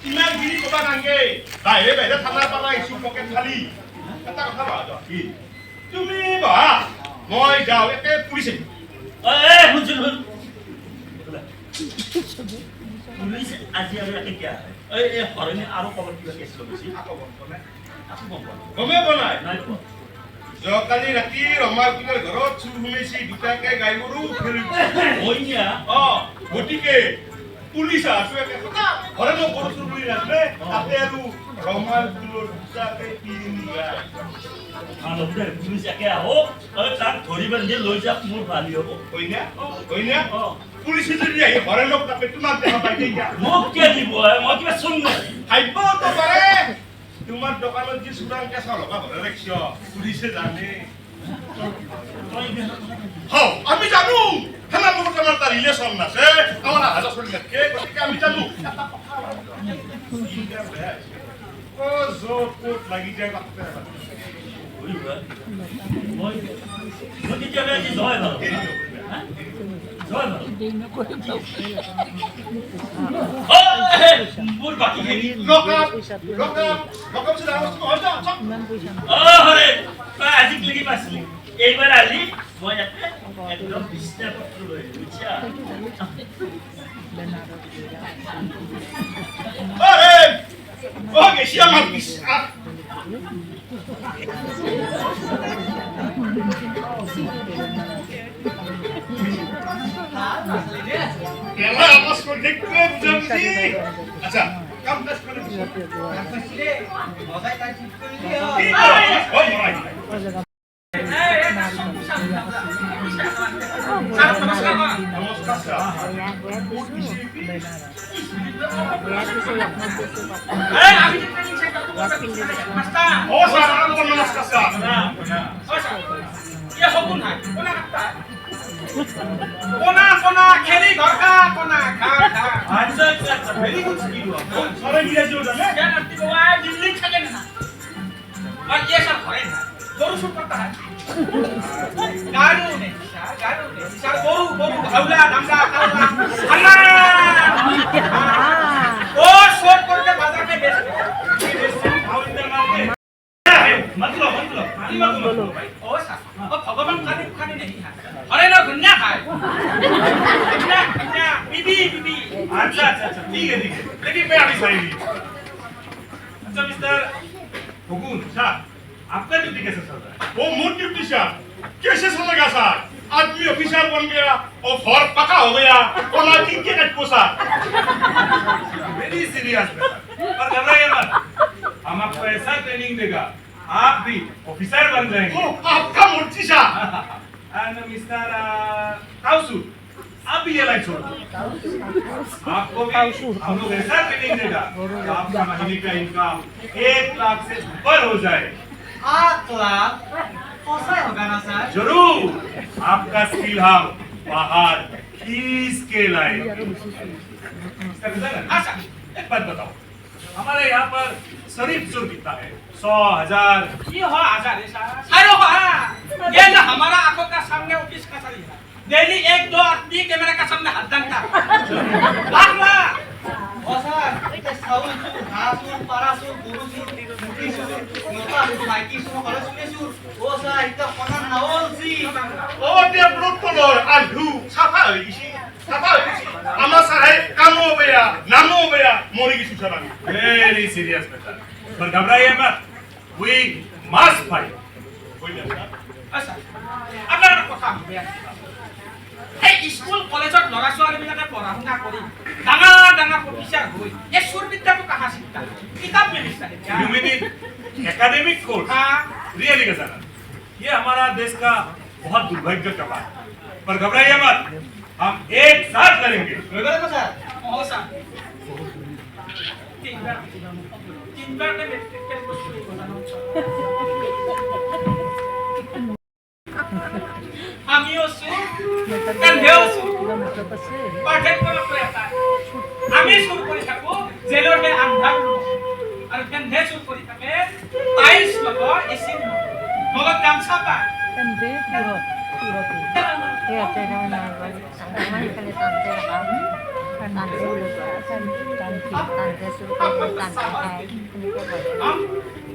ইমান গিৰি কবা নাংগে বাহিৰে বাহিৰে থানাৰ পৰা ইছু পকেট খালি এটা কথা ভাল কি তুমি বা মই যাও একে পুলিচে শুনছোন পুলিচ আজি আৰু একে কিয় এই হৰণি আৰু খবৰ কিবা কেছ লৈছি গমে বনাই নাই যোৱাকালি ৰাতি ৰমাকুলৰ ঘৰত চুৰ সোমাইছি দুটাকে গাই গৰু হইনিয়া গতিকে পুলিচ আছো একে কথা ঘৰে মোক গৰু চুৰ কৰি ৰাখলে তাতে আৰু ৰমাকুলৰ দুটাকে তিনি গাই আনন্দে পুলিচ একে আহো তাক ধৰি বান্ধি লৈ যাক মোৰ ভালি হ'ব হইনা পুলিচে যদি আহি ঘৰে লোক তাপে তোমাক দেখা পাই দিয়া মোক কে দিব মই কিবা শুন নাই খাইব তো পাৰে তোমাৰ দোকানত যি চুৰাং কেঁচা লগা ঘৰে ৰাখিছ পুলিচে জানে আমি জানো হেমাৰ লগত আমাৰ তাৰ ৰিলেশ্যন আছে আমাৰ হাজাৰ চলি থাকে গতিকে আমি জানো য'ত ক'ত লাগি যায় বাটতে মই তেতিয়াহ'লে আজি জয় ভাল জয় ভাল মোৰ বাকীখিনি হৰে তই আজি লাগি পাইছিলি এইবাৰ আজি মই একদম বিছনা পত্ৰ লৈ বুজিছা গেছি আমার বিশ্বাস কেলা আওয়াজ করে দেখতে বুঝাবি আচ্ছা কাম কাজ করে মজাই কাজ করে দিও ওই মরাই हुकुम साहब आपका ड्यूटी कैसे चल रहा है? वो मोर ड्यूटी साहब कैसे चलेगा साहब? आदमी ऑफिसर बन गया और घर पका हो गया और लाठी के कट पोसा। वेरी सीरियस पर घबराइए मत, हम आपको ऐसा ट्रेनिंग देगा आप भी ऑफिसर बन जाएंगे। आपका मुर्ची साहब। एंड मिस्टर ताउसू आप भी ये लाइन छोड़ो, आपको भी हम लोग ऐसा ट्रेनिंग देगा कि आपका महीने का इनकम 1 लाख से ऊपर हो जाए। 8 लाख सही होगा ना सर? जरूर, आपका स्किल हम बाहर खींच के लाएंगे। अच्छा एक बात बताओ, हमारे यहाँ पर शरीफ चोर कितना है? 100, 1000? ये हो आजा रे साहब अरे हो ये ना हमारा आंखों का सामने ऑफिस का चली है डेली 1-2 आदमी कैमरा का सामने हाथ दंता लाख ना ओ सर এটা সাউল সুর ঘাস সুর পারা সুর গরু সুর মুটি সুর নতা সাইকি সুর হলে শুনে সুর ও স্যার এটা কোন নাওল সি ও দে ব্রতলর আলু সাফা হই গিছি আমার সারাই কামো বেয়া নামো বেয়া মরি গিছি স্যার আমি। वेरी सीरियस मैटर, पर घबराइए मत, वी मस्ट फाइट। আচ্ছা আপনার একটা কথা হবে এই স্কুল কলেজত লৰা ছোৱালীবিলাকে পঢ়া শুনা কৰি ডাঙৰ ডাঙৰ অফিচাৰ হৈ এই সুৰ বিদ্যাটো কাহা শিক্ষা কিতাপ में लिखता है क्या? You mean it academic course? हाँ। Really गजानन, ये हमारा देश का बहुत दुर्भाग्य का बात है, पर घबराइए मत, हम एक साथ लड़ेंगे। কইবে স্যার हो सा तीन बार ने मेट्रिक टेस्ट को शुरू करना আমিও সুর কান্ধেও সুর পাঠ্যক্রম প্রয়াতা আমি সুর করে থাকো জেলৰ হে আন্ধাৰ আৰু কান্ধে সুৰ কৰি থাকে টাইলছ লগৰ এসি লগত গামছা পা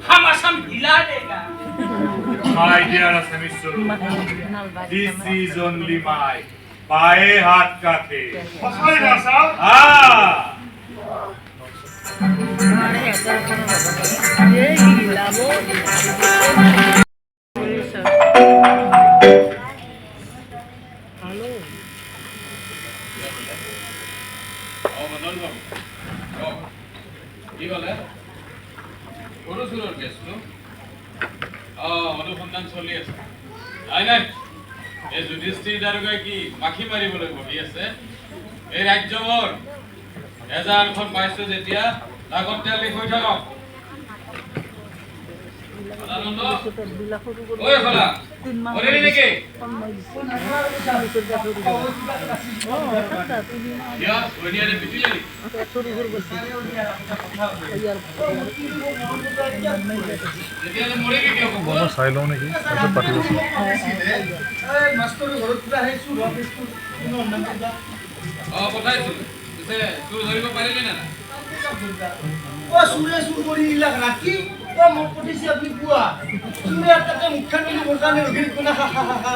हम असम हिला देगा। My dear Assamese children, this is only my बाएं हाथ का खेल। সসাই না স্যার। हाँ, কি ক'লে? সৰু চোৰৰ কেছটো অনুসন্ধান চলি আছে। নাই নাই, এই যুধিষ্ঠিৰ দাৰোগাই কি মাখি মাৰিবলৈ বহি আছে? এই ৰাজ্যবোৰ এজাহাৰখন পাইছো যেতিয়া লাগতিয়ালি হৈ থাকক। সদানন্দ, ঐ সদা, কৰিলি নেকি? কিয় ঘৈণীয়েৰে পিটিলে নেকি? তেতিয়াহ'লে মৰিবি কিয় ক'ব? চাই লওঁ নেকি তাৰপিছত পাতি আছো। এই মাষ্টৰ ঘৰত পুৰা সেই সুৰ অফিসটো কোনো অন্যান্য কিবা পঠাইছিলো। পিছে তোৰ ধৰিব পাৰিলি নে নাই? ও সুরে সুর করি ইলাক রাখি ও মোক পঠিছে আপনি বুয়া সুরে আটাকে মুখখান মিলি মোরকানে রগির কোনা হা হা হা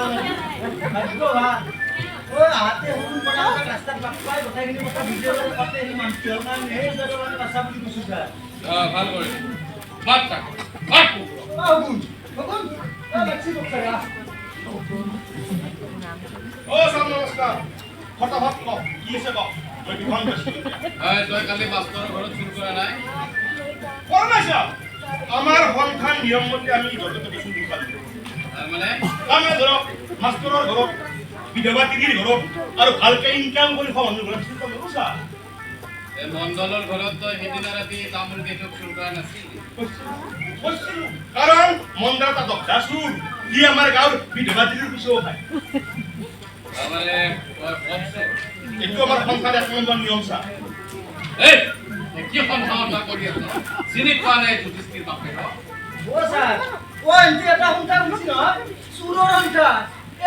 লাগলো হা ও হাতে হুন বড়া রাস্তা পাকপাই কথাই কিনি কথা ভিডিও করে পাতে হি মানতে না নে জরবান ভাষা বলি কুসুকা ভাল কৰিলি। মাত তাক, মাত। বাগুন বাগুন ও লাগছি বকরা ও স্যার নমস্কার। ফটাফট কওক কি আছে কওক। মই বিমান গৈছো। তই কালি মাষ্টৰৰ ঘৰত চুৰ কৰা নাই? কৰা নাই স্যাৰ। আমাৰ সংখ্যাৰ নিয়ম মতে আমি যতটুকু কিছু দিব পাৰো। তাৰমানে আমি ধৰক মাষ্টৰৰ ঘৰত বিধৱা তিৰিৰ ঘৰত আৰু ভালকে ইনকাম কৰি খোৱা মানুহৰ ঘৰত চুৰ কৰিব স্যাৰ। এই মণ্ডলৰ ঘৰত তই সেইদিনা ৰাতি তামোল কেইটক চুৰ কৰা নাছিলি? কাৰণ মন্দা এটা দক্ষা চুৰ ই আমাৰ গাঁৱৰ বিধৱা তিৰিৰ পিছও খায়। তাৰমানে তই কম চুৰ? এইটো আমাৰ সংখ্যাৰ 1 নম্বৰ নিয়ম স্যাৰ। এই কি সন্ধানতা কৰি আছ? চিনি পোৱা নাই যুধিষ্ঠিৰ বাপেকক? ও স্যার ও এন্টি এটা হুনটা বুঝি না সুরর হুনটা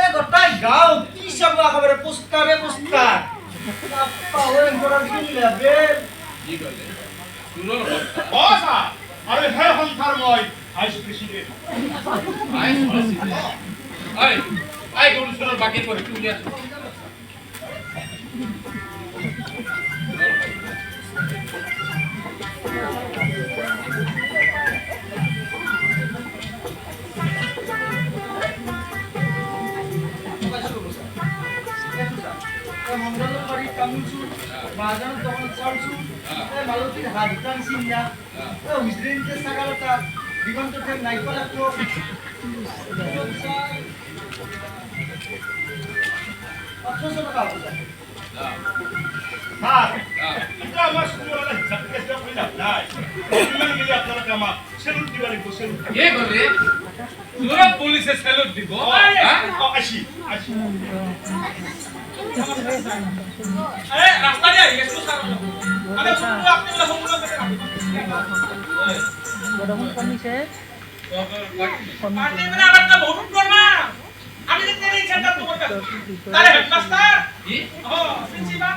এ গোটাই গাঁও কি সব খবরে পোস্টারে পোস্টার পাওয়ার এন্টরার কি লাগবে কি ক'লে? চুৰৰ হত্যা? অ স্যাৰ আৰু সেই সংখ্যাৰ মই ভাইচ প্ৰেচিডেণ্ট। আই গৰু চুৰৰ বাকী কৰি উলিয়াই আছো। মণ্ডলৰ বাৰীত কামুৰিছোঁ, বাজাৰত দোকান চালছোঁ, মালতীৰ হাত দোকান চিন্তা, হুইজৰেনকে ছাগাল এটা, দিগন্ত ঠেক নাইকল একটো, 800 টাকা হ'ব যায়। স্যার এটা আমার স্কুলওয়ালা হিসাব কেসটা কই লাভ নাই ইমান গেলে আপনারা কামা সেলুট দিবা লাগবো সেলুট কে করে তোরা পুলিশে স্যালুট দিব আসি আরে রাস্তা দিয়ে আই গেছো স্যার আরে শুনলো আপনি বলে হোমগুলো করে গরম কমিছে পার্টি মানে আবার একটা ভোট করবা আমি দেখতে এই সেন্টার তো করতে আরে হেডমাস্টার কি ও প্রিন্সিপাল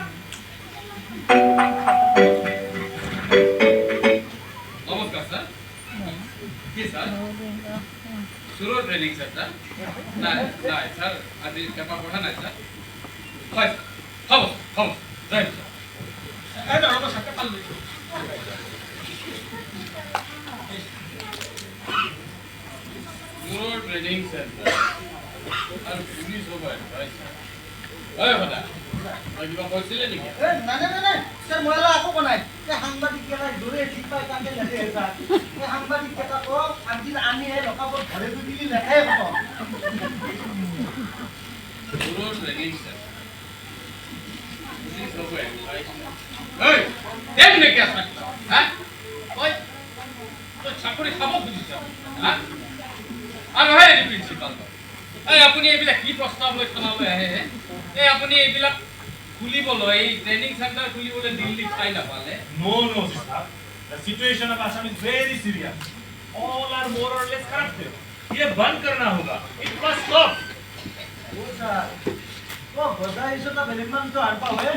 নমস্কার স্যার কি স্যার শুরু ট্রেনিং স্যার না না স্যার আজ পেপার পড়া নাই স্যার হয় খাবো যাই এই ধরো তো সাথে পাল্লে শুরু ট্রেনিং স্যার আর পুলিশ হবে ভাই ওই কথা কিবা কৈছিলে নেকি নাই স্যার মই আকৌ বনাই সাংবাদিক কেইটা দৌৰে ঠিক পাই তাকে লেখে স্যাৰ সাংবাদিক কেইটা কওক আজি আনি লকাপত ঘৰে তুলি লেখাই খতম শুরু ট্রেনিং স্যার পুলিশ হবে ভাই এই এমনি কে আসা হ্যাঁ ওই তো চাকরি খাব খুঁজিছ হ্যাঁ আর হয় প্রিন্সিপাল এই আপুনি এইবিলাক কি প্ৰস্তাৱ লৈ থানালৈ আহে এই আপুনি এইবিলাক খুলিবলৈ এই ট্ৰেইনিং সেন্টাৰ খুলিবলৈ দিল্লী ঠাই নাপালে No, sir. The situation of Assam is very serious. All are more or less corrupted. ये बंद करना होगा. It must stop. ও স্যার ও গজা হিসেবে বেলেগ মান তো আর পাওয়ে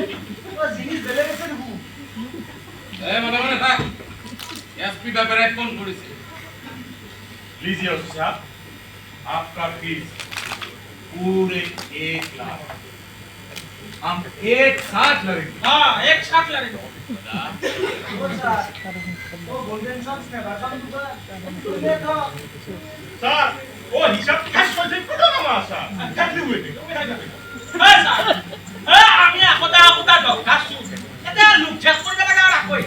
ও জিনিস বেলেগ আছে দেখো এই মনে থাক এসপি ব্যাপারে ফোন করেছে लीजिए साहब आपका फीस पूरे 1 लाख हम एक साथ लड़ेंगे हां एक साथ लड़ेंगे ও স্যার ও গোল্ডেন সন্স নে বাদাম দুটা তুলে তো सर वो हिसाब कैश করতে কত নামা আসা থাকলি ওয়েটিং এই স্যার আমি আকতা দরখাস্ত এটা লোক চেক করবে লাগা রাখই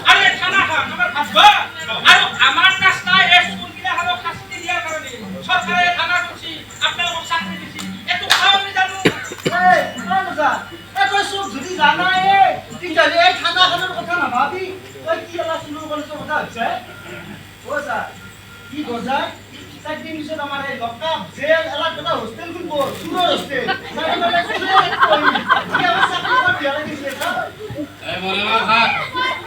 আরে থানা খান আমার ভাবব আর আমার রাস্তায় এই স্কুল কিনা হলো শাস্তি দিয়ার কারণে সরকারে থানা করছি আপনাদের চাকরি দিছি এত খাওয়া আমি জানো এই কোন স্যার এত সব যদি জানা তুই জানি এই থানা খানের কথা না ভাবি ওই কি আলা শুরু করেছে কথা হচ্ছে ও স্যার কি গজা একদিন পিছত আমার এই লকআপ জেল এলাকাটা হোস্টেল খুলবো সুরর হোস্টেল সারা বেলা সুরর কি আমার চাকরি করে দিয়া লাগিছে স্যার এই মনে থাক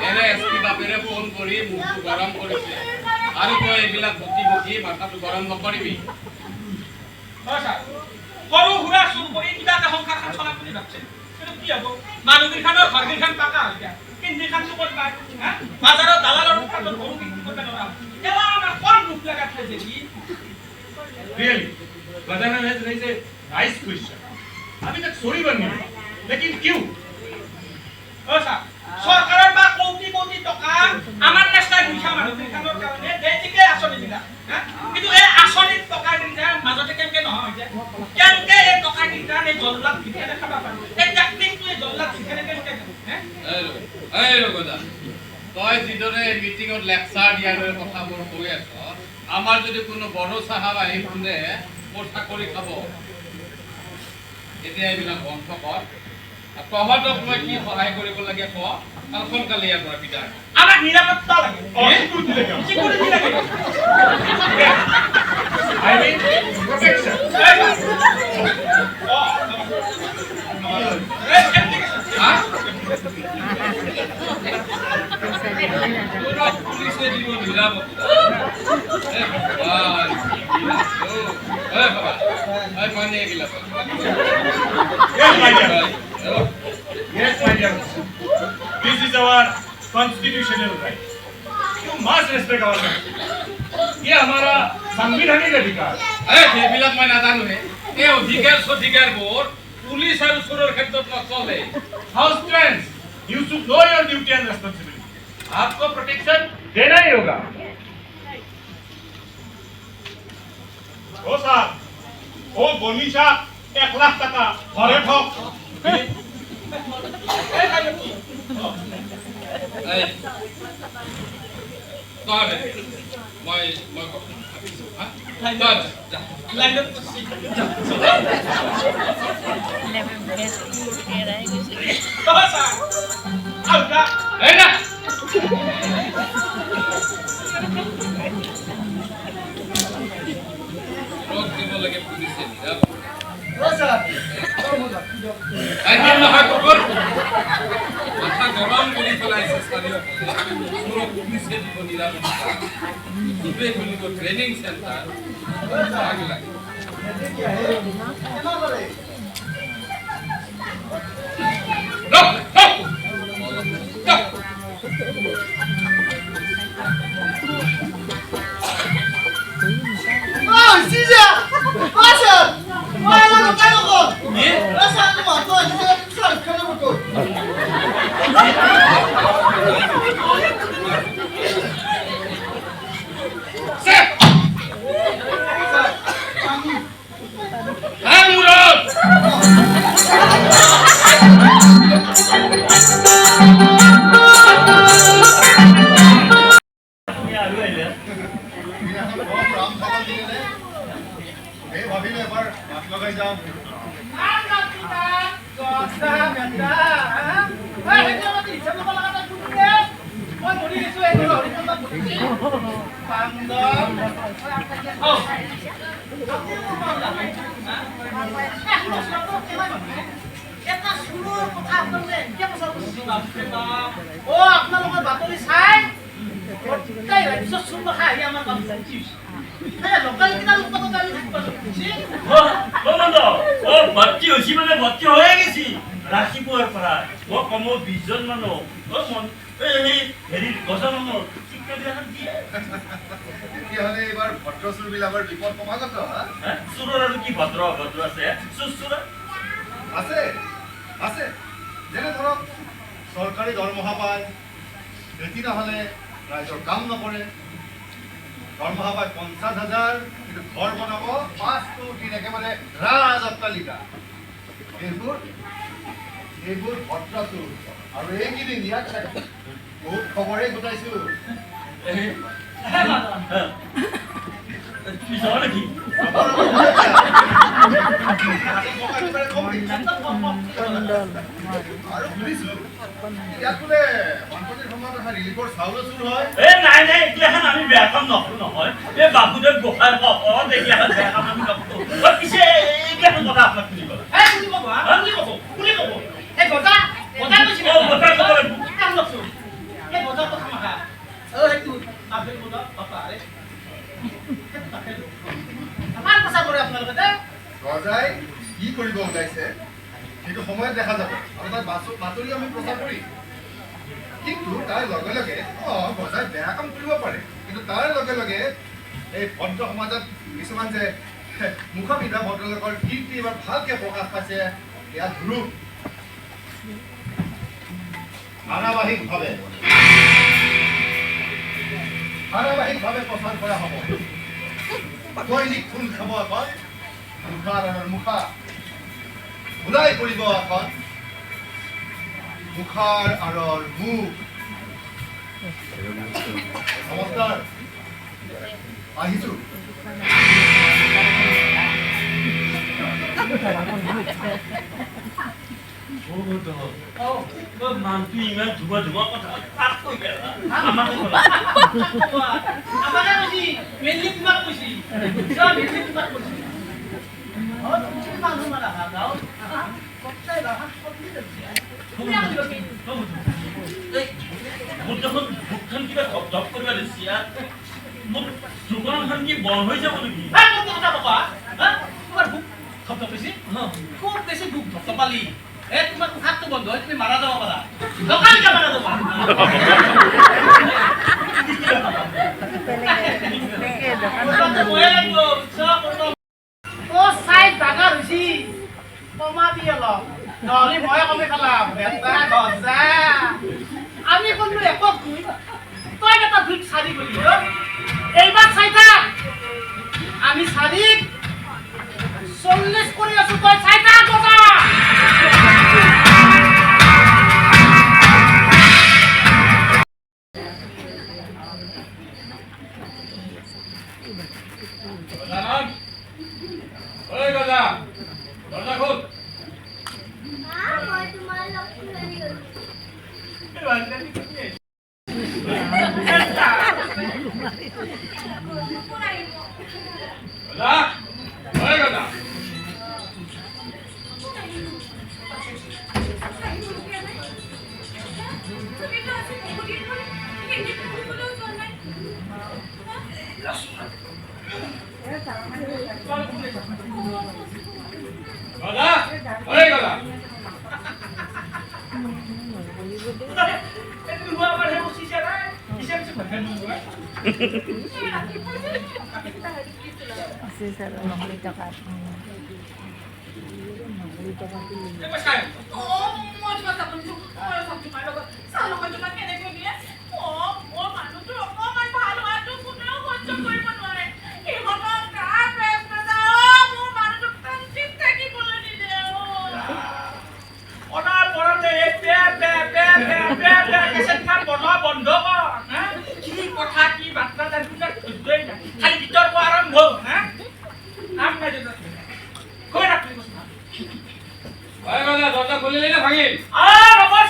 এনে এসপি বাপেৰে ফোন কৰি মুখটো গৰম কৰিছে আৰু তই এইবিলাক বকি মাথাটো গৰম নকৰিবি ও স্যাৰ সৰু হুৰা চুৰ কৰি কিবা এটা সংসাৰ খান চলা বুলি ভাবছে কিন্তু কি হ'ব মানুহগিৰ খানৰ ঘৰগিৰ খান পাকা হৈ যায় কিন্তু খান চুকত পায় বাজাৰত দালালৰ দোকানত গৰু বিক্ৰী কৰিব নোৱাৰা এলা আমাৰ কোন দুখ লাগা থাকে কি really Gajanan has raise a nice question अभी तक सॉरी बन नहीं लेकिन क्यों ও স্যার সরকারের বা কোটি টাকা আমার রাস্তায় ভিক্ষা মানুষের খানোর কারণে দেইকে আসনি দিলা কিন্তু এই আসনির টাকা দিলা মাজতে কেনকে নহয় যে কেনকে এই টাকা দিলা এই জল্লাদ ভিক্ষা দেখাবা পারে এই টেকনিকটো এই জল্লাদ ভিক্ষা কেনকে এই ৰগদা তই যিদৰে মিটিঙত লেকচাৰ দিয়াৰ কথাবোৰ কৈ আছ আমাৰ যদি কোনো বড় সাহাব আহি শুনে মোৰ চাকৰি খাব এতিয়া এইবিলাক বন্ধ কৰ তহঁতক মই কি সহায় কৰিব লাগে ক আৰু সোনকালে ইয়াৰ পৰা বিদায় আমার নিরাপত্তা লাগে सिक्योरिटी लगे সিকিউরিটি লাগে आई मीन प्रोटेक्शन হ্যাঁ পুলিশে দিব নিরাপত্তা মানে এগুলা Yes, my dear. This is our constitutional right. You must respect our right. ये हमारा संविधानिक अधिकार সেইবিলাক মই নাজানো এই অধিকাৰবোৰ পুলিচ আৰু চোৰৰ ক্ষেত্ৰত নচলে House friends, you should know your duty and responsibility. आपको प्रोटेक्शन देना ही होगा. ओ साहब, ओ बोनीशा 1 लाख টাকা ঘরে ঠক তই মই ভাবিছোঁ হা তই যা লাইনত এই না রোগ দিব লাগে পুলিশে একদিন নহয় তোর মাথা গরম করে ফেলাইছে স্থানীয় পুলিশে দিব নিরাপত্তা দুটোই খুলিব ট্রেনিং সেন্টার আগে লাগে ভাবিলে এবাৰ মাত লগাই যাওঁ আপোনালোকৰ বাতৰি চাই ভৰ্তি হয়েছি মানে ভৰ্তি হয়ে গেছি ৰাশিপুৰেৰ পৰা মই কমো 20 জন মানুহ হেৰি গজাননৰ শিক্ষা দিয়া দিয়ে তেতিয়াহ'লে এইবাৰ ভদ্ৰচুৰবিলাকৰ বিপদ ক্ৰমাগত চুৰৰ আৰু কি ভদ্ৰ ভদ্ৰ আছে চুৰ আছে আছে যেনে ধৰক চৰকাৰী দৰমহা পায় ৰেতি নহ'লে ৰাইজৰ কাম নকৰে দৰমহা পায় 50,000 কিন্তু ঘৰ বনাব 5টো দিন একেবাৰে ৰাজ অট্টালিকা এইবোৰ ভদ্ৰচুৰ আৰু এইকেইদিন ইয়াত বহুত খবৰেই গোটাইছো পিছৰ নেকি আৰু শুনিছো ইয়াত বোলে বানপানীৰ সময়ত অহা ৰিলিফৰ চাউলো চুৰ হয় নাই এইগিলাখন আমি বেয়া কাম নকৰো নহয় এই বাবুদেৱ গোসাঁই এইগিলাখন বেয়া কাম আমি নকৰো পিছে এইগিলাখন কথা আপোনাক শুনি ক'লা গজাই কি কৰিব ওলাইছে সেইটো সময়ত দেখা যাব আৰু তাৰ বাতৰি আমি প্ৰচাৰ কৰিম কিন্তু তাৰ লগে লগে গজাই বেয়া কাম কৰিব পাৰে কিন্তু তাৰ লগে লগে এই ভদ্ৰ সমাজত কিছুমান যে মুখা পিন্ধা ভদ্ৰলোকৰ কীৰ্তি এবাৰ ভালকে প্ৰকাশ পাইছে ইয়াত ধ্ৰুৱ ধাৰাবাহিকভাৱে প্ৰচাৰ কৰা হ'ব দৈনিক খুন খাব এখন মুখাৰ আৰু মুখা ওলাই পৰিব এখন মুখাৰ আঁৰৰ মুখ নমস্কাৰ আহিছো নামটো ইমান ধুমা ধুমা কথা তাক কৈ পেলা মোৰ দেখোন বুকখন কিবা ধপ কৰিব দিছে মোৰ দোকানখন কি বন্ধ হৈ যাব নেকি খুব বেছি বুক ধপালি তোমাৰ হাতটো বন্ধ হয় তুমি মাৰা যাব পাৰা দোকান কে মাৰা যাব চাই ডাঙৰ হৈছি কমা দি অলপ নহ'লে মই কমে খালাম বেটা গজা আমি কোনটো একো ঘুই তই এটা ঘুইত চাৰি গলি এইবাৰ চাই থাক আমি চাৰিক 40 কৰি আছো তই চাই থাক গজা গজা ঐ গজা গজা ঐ গজা Itu gua apa yang mesti cara? Bisa makan gua. Masih seru membeli coklat. Lepas kan? Oh, mau coba tak bentuk. Oh, sampai mana kok? Salah kau cuma kena kau dia. Oh, mana tu? Oh, mana bahalu ada pun nak macam kau yang mana? Eh, mana kan? Pesta oh, mana tu penting tak boleh di dia. Ona Poran de keset kan bondo kok, ha? Ki kotha ki batra dan punya khujoi na. Khali bitor ko arambho, ha? Amna jeta. Koi rakli ko. ঐ গজা দরজা খুলিলি না ভাঙিল বাবা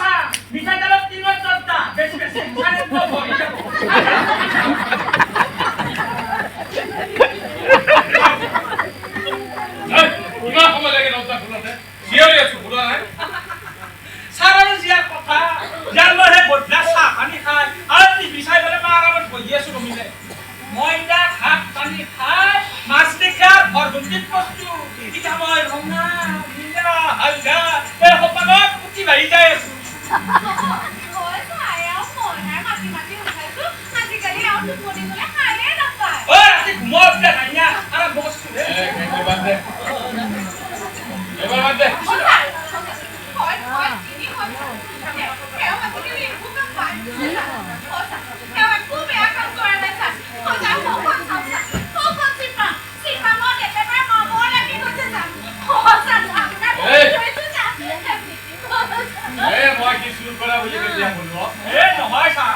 মিঠা তেলত তিনত দরজা বেশি বেশি খানে তো ভরি যাব ইমান সময় লাগে দরজা খোলাতে চিঞৰি আছো খোলা নাই সাৰানো জিয়াৰ কথা জানলে বদলা চাহ পানী খায় আৰু টিভি চাই পেলাই মাৰ আগত বহি আছো ৰমিলে মইনা ভাত পানী খাই মাছ দেখাৰ ভৰভন্তিত বস্তু এতিয়া মই ৰঙা নীলা হালধা এই সপালত উঠি বাঢ়ি যাই আছো ৰাতি ঘুমোৱা বোলে নাই না আৰু বস্তু এবাৰ বাদ দে মই কি শুৰু কৰা বলে কেতিয়া বলবো নহয় চা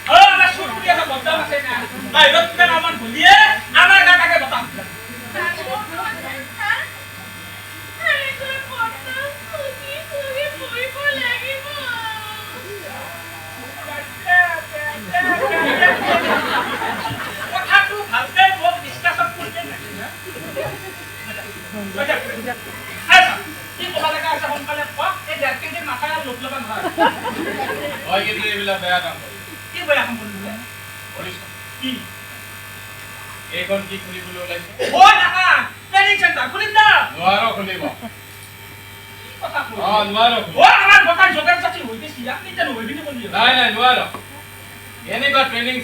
আমাৰ সুপুৰি এটা বদনাম আছে না বাহিৰত পেন আমাৰ ভুলিয়ে আমাৰ গাটাকে বতাম কথাটো ভালকে মোক ডিসকাশন কৰিলে কি ক'ব লগা আছে সোনকালে কওক এই 1.5 কেজি মাথা লোক লগা নহয় হয় কিন্তু এইবিলাক বেয়া কাম কৰে কি বেয়া কাম কৰিলে কৰিছ কি এইখন কি খুলিবলৈ ওলাইছে ও নাকা ট্ৰেনিং চেণ্টাৰ খুলিম না নোৱাৰো খুলিব কথা কয় নোৱাৰো ও আমাৰ বতাই জগৰ চাচি হৈ গৈছি আপনি জানো হৈ বিনি বলি নাই নোৱাৰো এনেকুৱা ট্ৰেনিং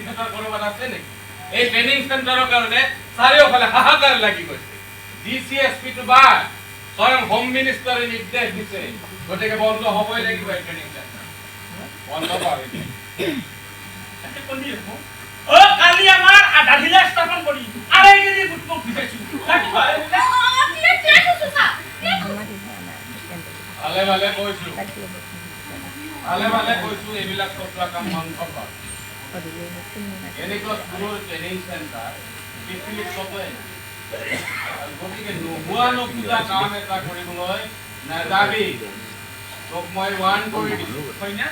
চেণ্টাৰ কৰবাত আছে নেকি এই ট্ৰেনিং চেণ্টাৰৰ কাৰণে চাৰিওফালে হাহাকাৰ লাগি গৈছে ডিচিএসপি টো বা স্বয়ং হোম মিনিষ্টাৰে নিৰ্দেশ দিছে গতিকে বন্ধ হ'বই লাগিব এই ট্ৰেনিং চেণ্টাৰ বন্ধ পাৰি ও কালি আমাৰ আধা ঢিলা স্থাপন কৰি আৰু এই যে গুটমক ভিজাইছো লাগি ভালে ভালে কৈছো এইবিলাক কটোৱা কাম বন্ধ কৰ এনেকুৱা স্কুলৰ ট্ৰেনিং চেণ্টাৰ পৃথিৱীত কতোৱে গতিকে নোহোৱা কাম এটা কৰিবলৈ নাযাবি তোক মই ওৱান কৰি দিছো হয় না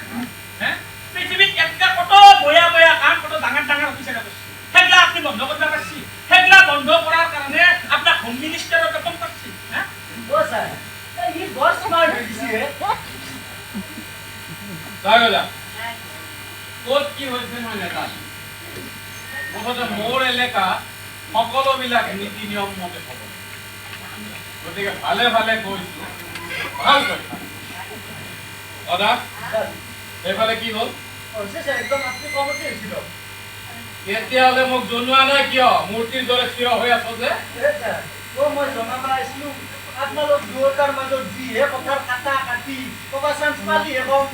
হে পৃথিৱীত একটা কত বয়া কাম কত ডাঙৰ অফিচাৰ আছে হেগলা আপনি বন্ধ কৰিব পাৰছি হেগলা বন্ধ কৰাৰ কাৰণে আপোনাক হোম মিনিষ্টাৰৰ বেতন পাচ্ছি হে ও স্যাৰ এই বস স্মাৰ্ট হইছে দাগলা ক'ত কি হৈছে মই নেজানো মুঠতে মোৰ এলেকা সকলোবিলাক নীতি নিয়ম মতে হ'ব গতিকে ভালে কৈছো ভাল কথা দাদা এইফালে কি হ'ল স্যার একদম আপনি কমতে হইছিল তেতিয়াহ'লে মোক জনোৱা নাই কিয় মূৰ্তিৰ দৰে থিয় হৈ আছ যে স্যাৰ ও মই জনাবা আইছিলো আপোনালোক দুয়োটাৰ মাজত যিহে কথাৰ কাটা কাটি কবা চান্স পালিহে কম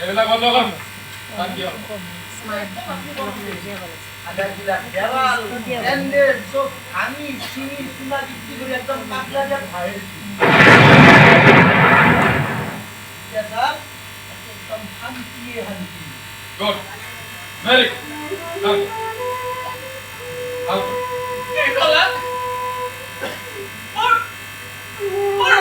এইবিলাক বন্ধ কৰ কিয় আধাৰবিলাক দেৱাল এণ্ডেল চব ভাঙি চিঙি চুনা বিক্ৰী কৰি একদম পাতলা যেন ভাই স্যাৰ একদম শান্তিয়ে শান্তি গুড ভেৰি গুড কি কলা ওৰ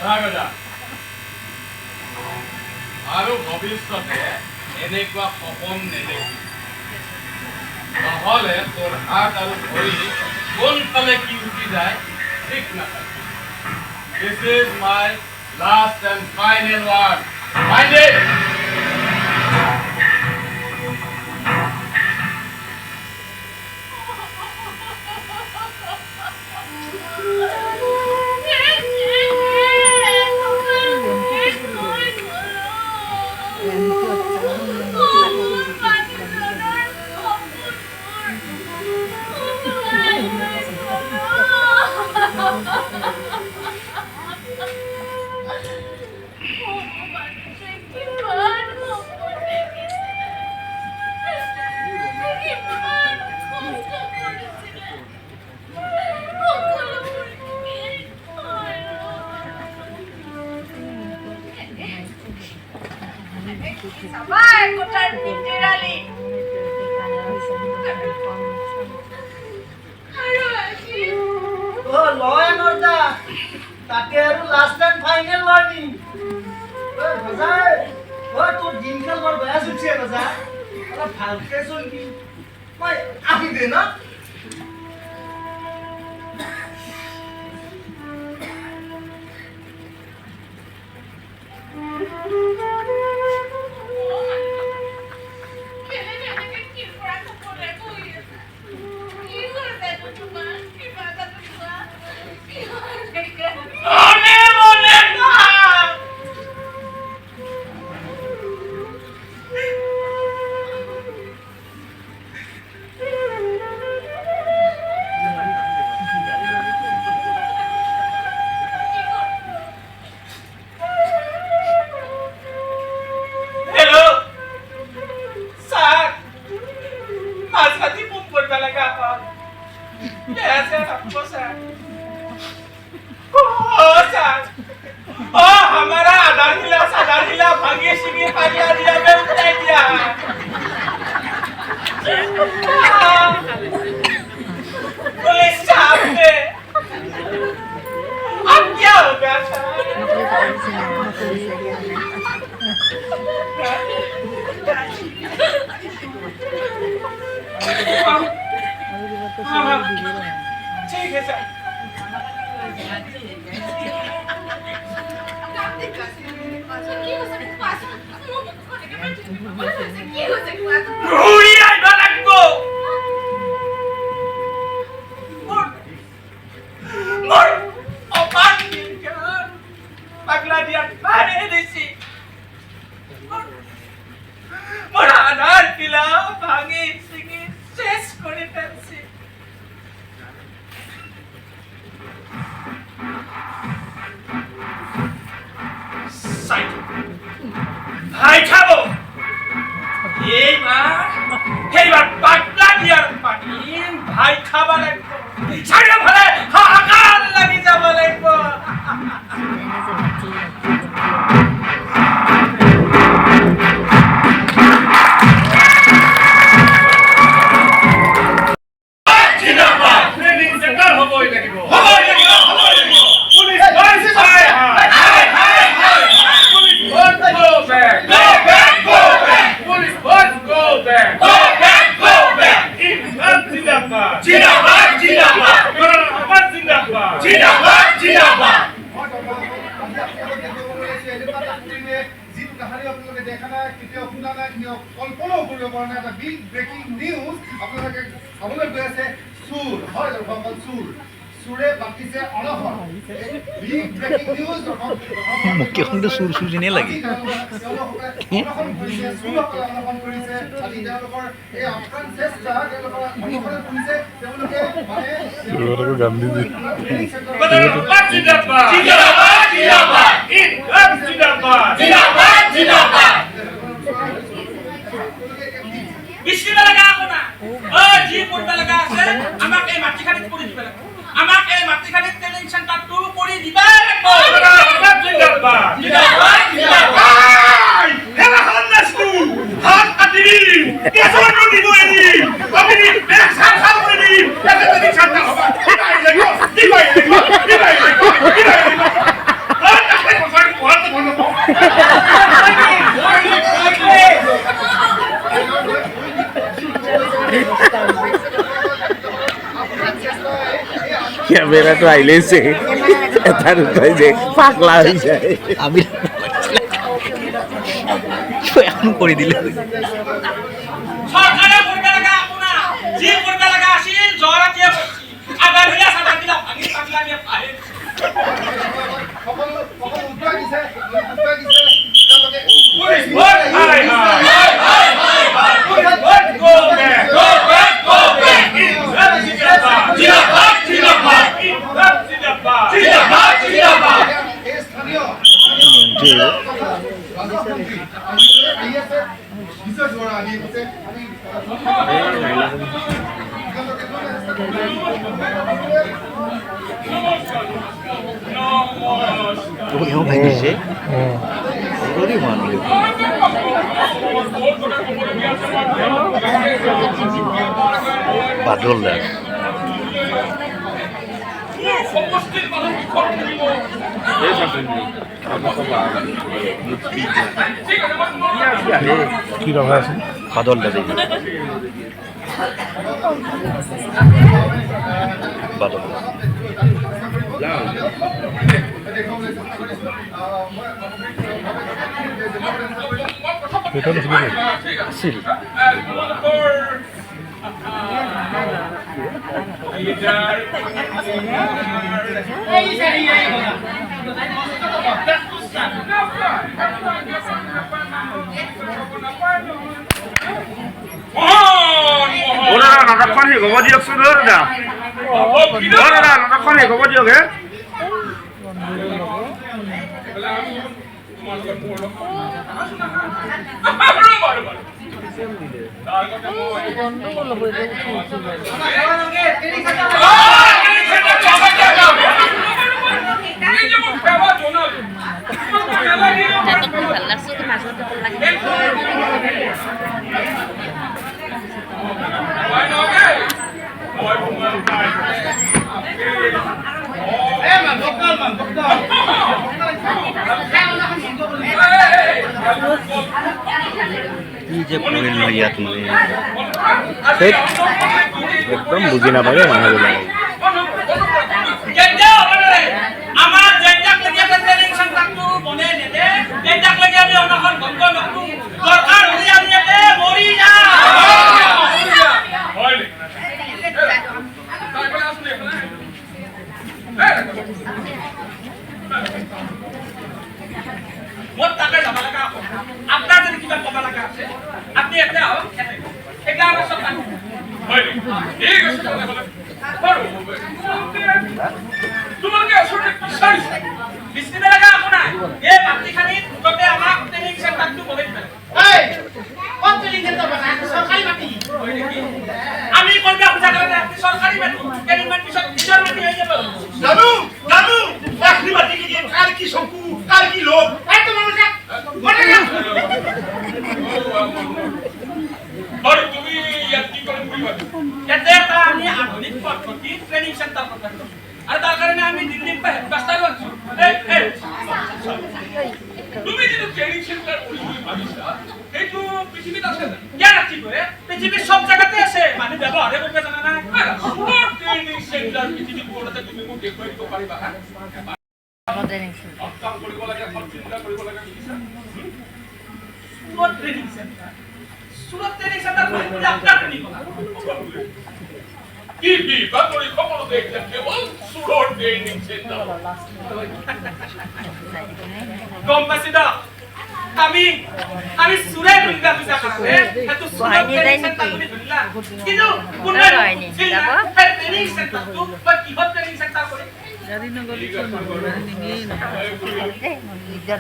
গজা আৰু ভৱিষ্যতে এনেকুৱা সপোন নেদেখি নহ'লে তোৰ হাত আৰু ভৰি কোনফালে কি উঠি যায় ঠিক নাথাকে This is my last and final word. Mind it! Sabar, kotar pintirali. Oh, law and order. তাকে আৰু লাষ্ট এণ্ড ফাইনেল ৱাৰ্নিং ঐ গজা ঐ তোৰ দিনকাল বৰ বেয়া চলিছে গজা অলপ ভালকে চলবি মই আহি দে ন ठीक है सर মুখ্যখনটো চুৰ চুৰ যেনেই লাগে কেমেৰাটো আহিলেছে এটা দুটাই যে পাগলা হৈ যায় আমি এখন কৰি দিলে সরকারে করবে লাগা আপনা জি করবে লাগা আসিল জরা দিয়ে করছি আগার হইলা সাদা দিলা ভাঙি পাগলা নিয়ে পাহে সকলো উত্তৰ দিছে তেওঁলোকে ভোট হাই হাই vote go back go back go back জিন্দাবাদ জিন্দাবাদ জিন্দাবাদ জিন্দাবাদ জিন্দাবাদ এই স্থানীয় ৰাজমন্ত্ৰী আহি আছে বিজয় জোৰা আহি আছে এওঁ ভাঙিছে সৰুৰে হোৱা নাই বাদল দাস কি কথা আছে বাদল দাস বাদল দাস আছিল নাটকখন শেষ হ'ব দিয়কচোন দাদা নাটকখন শেষ হ'ব দিয়ক হে ভাল লাগছে মাজতে ভাল লাগে কি যে কৰিল ন ইয়াত মানে একদম বুজি নাপায় মানুহবিলাক আমার যেটাক লাগি একটা ট্রেনিং সেন্টার তো বনে নেতে যেটাক লাগি আমি অনখন বন্ধ নকু দরকার হলি আমি এতে মরি যা হইলে তাইলে আসলে মোর টাকা জমা লাগা আপনার যদি কিবা কবা লাগা আছে আপনি এতে আও এটা আমার সব জানি হইলে ঠিক আছে তোমাকে আসলে বিশ্বাস বিস্তিতে লাগা আপনা এই মাটিখানি ততে আমাক ট্রেনিং সেন্টারটো বলে দিবা এই কোন ট্রেনিং সেন্টার বানা সরকারি মাটি আমি কইবা বুঝা করে আপনি সরকারি মাটি ট্রেনিং মাটি সব নিজের মাটি হয়ে যাবে জানু চাকরি মাটি কি কার কি শঙ্কু কার কি লোক এই তো মানুষ বলে না আর তুমি ইয়াত কি করে কইবা এতে আমি আধুনিক পদ্ধতি ট্রেনিং সেন্টার কথা আর তার কারণে আমি দিল্লির রাস্তায় আছি তুমি যদি ট্রেনিং সেন্টার কইবি ভাবিছা এইটো পৃথিবীত আছে না কেন আছে গো পৃথিবীর সব জায়গাতে আছে মানে ব্যবহারে করবে জানা না আর ট্রেনিং সেন্টার পৃথিবীর কোনটা তুমি মোক দেখুৱাই দিব পাৰিবা কাম কৰিব লাগে চিন্তা কৰিব লাগে সুরত ট্রেনিং সেন্টার আপনার ট্রেনিং কি বাতরি খবর দেখতে কেবল সুরত ট্রেনিং সেন্টার কম্পাসিদা আমি সুরে দুর্গা পূজা করতে এত সুরত ট্রেনিং সেন্টার তুমি ধরলা কিন্তু কোন ট্রেনিং সেন্টার তো বা কি হত ট্রেনিং সেন্টার করে জানি না গলি দিগদার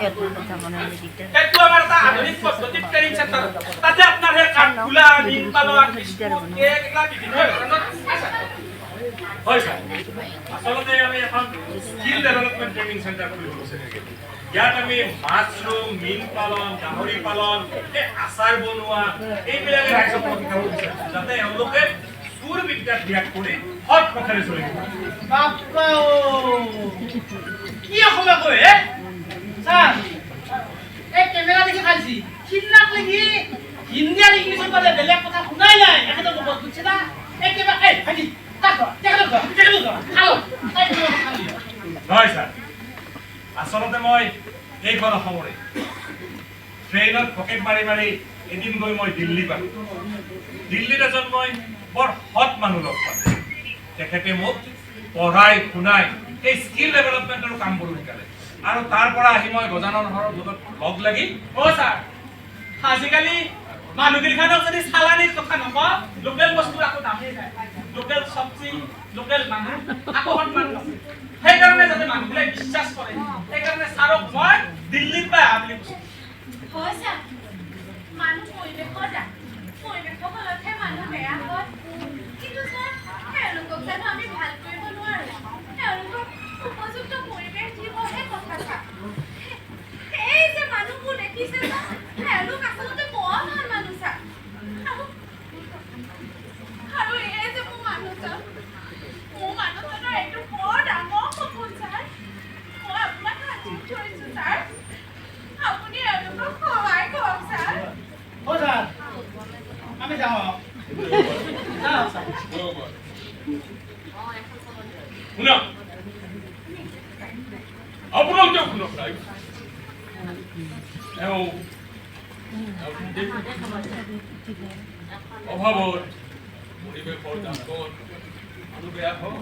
এত কথা মনে হয় দিগদার একটু আমার তা আধুনিক পদ্ধতি ট্রেনিং সেন্টার তাতে আপনার হে কাঠগুলা নিম পালোয়া এগুলা বিভিন্ন ধরনের হয় স্যার আসলে আমি এখন স্কিল ডেভেলপমেন্ট ট্রেনিং সেন্টার খুলিব বিচাৰিছো ইয়াত আমি মাছৰুম মীন পালন গাহৰি পালন এই আচাৰ বনোৱা এইবিলাকে ৰাইজক শিকাব বিচাৰিছো যাতে এওঁলোকে সুৰ বিদ্যাত ত্যাগ কৰি সৎ পথেৰে চলিব বাপ্পা কি অসমীয়া কয় স্যার এই ক্যামেরা দেখে খাইছি চিন্নাক লাগি হিন্দি আর ইংলিশ বলে বেলেগ কথা শুনাই নাই একেটা বুঝছে না এই কেবা এই হাজি তাকো দেখো নহয় ছাৰ, আচলতে মই এইখন অসমৰে ট্ৰেইনত পকেট মাৰি মাৰি এদিন গৈ মই দিল্লী পালোঁ। দিল্লীত এজন মই বৰ সৎ মানুহ লগ পালোঁ। তেখেতে মোক পঢ়াই শুনাই এই স্কিল ডেভেলপমেণ্টৰ কামবোৰ শিকালে আৰু তাৰ পৰা আহি মই গজাননৰ গোটত লগ লাগি ছাৰ আজিকালি মানুহকেইখানক যদি চালানীৰ কথা নকওঁ লোকেল বস্তুৰ আকৌ দামেই যায়। লোকেল চব্জি লোকেল মানুহ আকৌ সন্মান আছে। সেইকাৰণে যাতে মানুহবিলাক বিশ্বাস কৰে সেইকাৰণে ছাৰক মই দিল্লীত পাই অহা বুলি কৈছোঁ। হয় ছাৰ, মানুহ পৰিৱেশৰ দাম, পৰিৱেশৰ ফলতহে মানুহ বেয়া হয়। কিন্তু ছাৰ তেওঁলোকক জানো আমি ভাল কৰিব নোৱাৰো? তেওঁলোকক উপযুক্ত পৰিৱেশ দিবহে কথা ছাৰ। এই যে মানুহবোৰ দেখিছে ছাৰ, তেওঁলোক আচলতে বৰ ভাল মানুহ ছাৰ। আৰু এই যে মোৰ মানুহজন এইটো বৰ ডাঙৰ সপোন ছাৰ। মই আপোনাক হাজিৰ কৰিছোঁ ছাৰ, আপুনি এওঁলোকক সহায় কৰক ছাৰ। ছাৰ আমি যাওঁ। শুনক আপোনালোকেও শুনক নাই অভাৱত পৰিৱেশৰ দাপত মানুহ বেয়া হওক,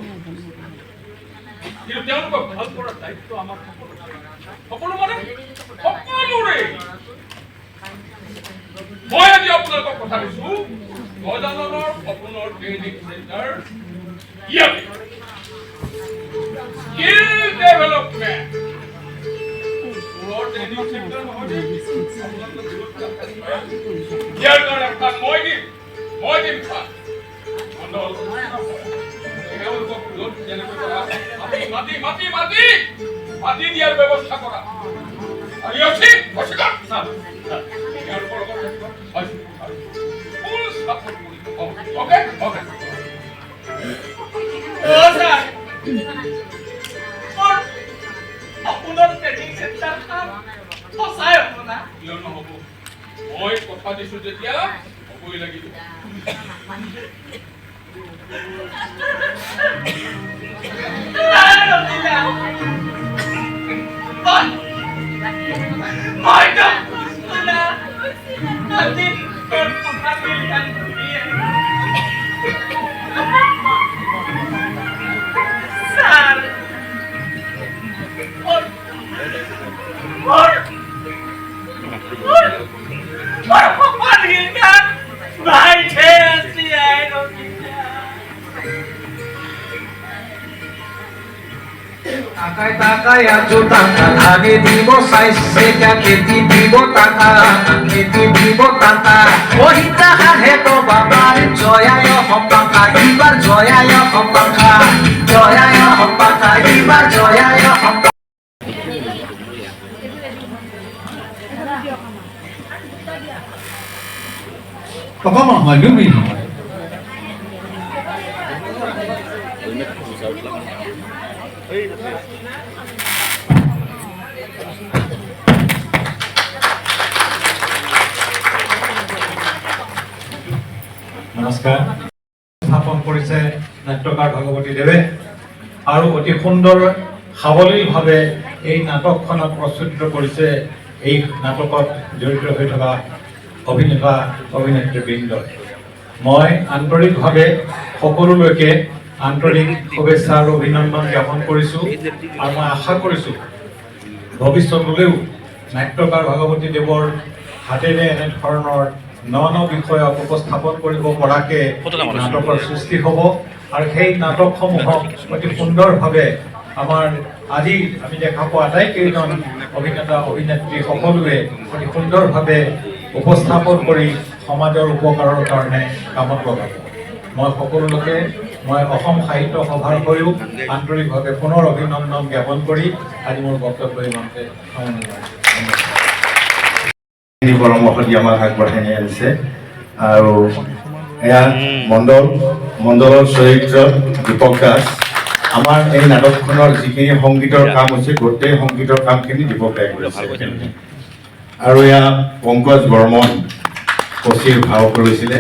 কিন্তু তেওঁলোকক ভাল কৰাৰ দায়িত্ব আমাৰ সকলো মানে সকলোৰে। মই আজি আপোনালোকক কথা কৈছো, গজাননৰ সপোনৰ ট্ৰেইনিং চেণ্টাৰ ইয়াতে স্কিল ডেভেলপমেণ্ট ট্ৰেইনিং চেণ্টাৰ নহয়। ইয়াৰ কাৰণে এটা মই দিম মাটি দিয়াৰ ব্যৱস্থা কৰা। মই কথা দিছো যেতিয়া হ'বই লাগিব। টাকায় টাকায় আছো টাকা ধানে দিব চাইছে খেতি দিব টাকা খেতি দিব টাকা ওহিতা হাহে তো বাবার জয়ায় হপাকা ইবার জয়ায় হপাকা জয়ায় হপাকা ইবার জয়ায় হপাকা। অকণমান সময় 2 মিনিট সময়। নমস্কাৰ। স্থাপন কৰিছে নাট্যকাৰ ভগৱতী দেৱে আৰু অতি সুন্দৰ সাৱলীলভাৱে এই নাটকখনক প্ৰস্তুত কৰিছে এই নাটকত জড়িত হৈ থকা অভিনেতা অভিনেত্ৰীবৃন্দ। মই আন্তৰিকভাৱে সকলোলৈকে আন্তৰিক শুভেচ্ছা আৰু অভিনন্দন জ্ঞাপন কৰিছোঁ আৰু মই আশা কৰিছোঁ ভৱিষ্যতলৈও নাট্যকাৰ ভগৱতী দেৱৰ হাতেৰে এনেধৰণৰ ন বিষয়ক উপস্থাপন কৰিব পৰাকৈ নাটকৰ সৃষ্টি হ'ব আৰু সেই নাটকসমূহক অতি সুন্দৰভাৱে আমাৰ আজি আমি দেখা পোৱা আটাইকেইজন অভিনেতা অভিনেত্ৰী সকলোৱে অতি সুন্দৰভাৱে উপস্থাপন কৰি সমাজৰ উপকাৰৰ কাৰণে কামত লগাব। মই সকলোকে মই অসম সাহিত্য সভাৰ হৈও আন্তৰিকভাৱে পুনৰ অভিনন্দন জ্ঞাপন কৰি আজি মোৰ বক্তব্য ইমানতে সামৰণি মাৰিছোঁ। পৰামৰ্শ দি আমাক আগবঢ়াই নি আনিছে আৰু এয়া মণ্ডলৰ চৰিত্ৰ দীপক দাস। আমাৰ এই নাটকখনৰ যিখিনি সংগীতৰ কাম হৈছে গোটেই সংগীতৰ কামখিনি দীপক দাই কৰিছে আৰু এয়া পংকজ বৰ্মন কচিৰ ভাও কৰিছিলে।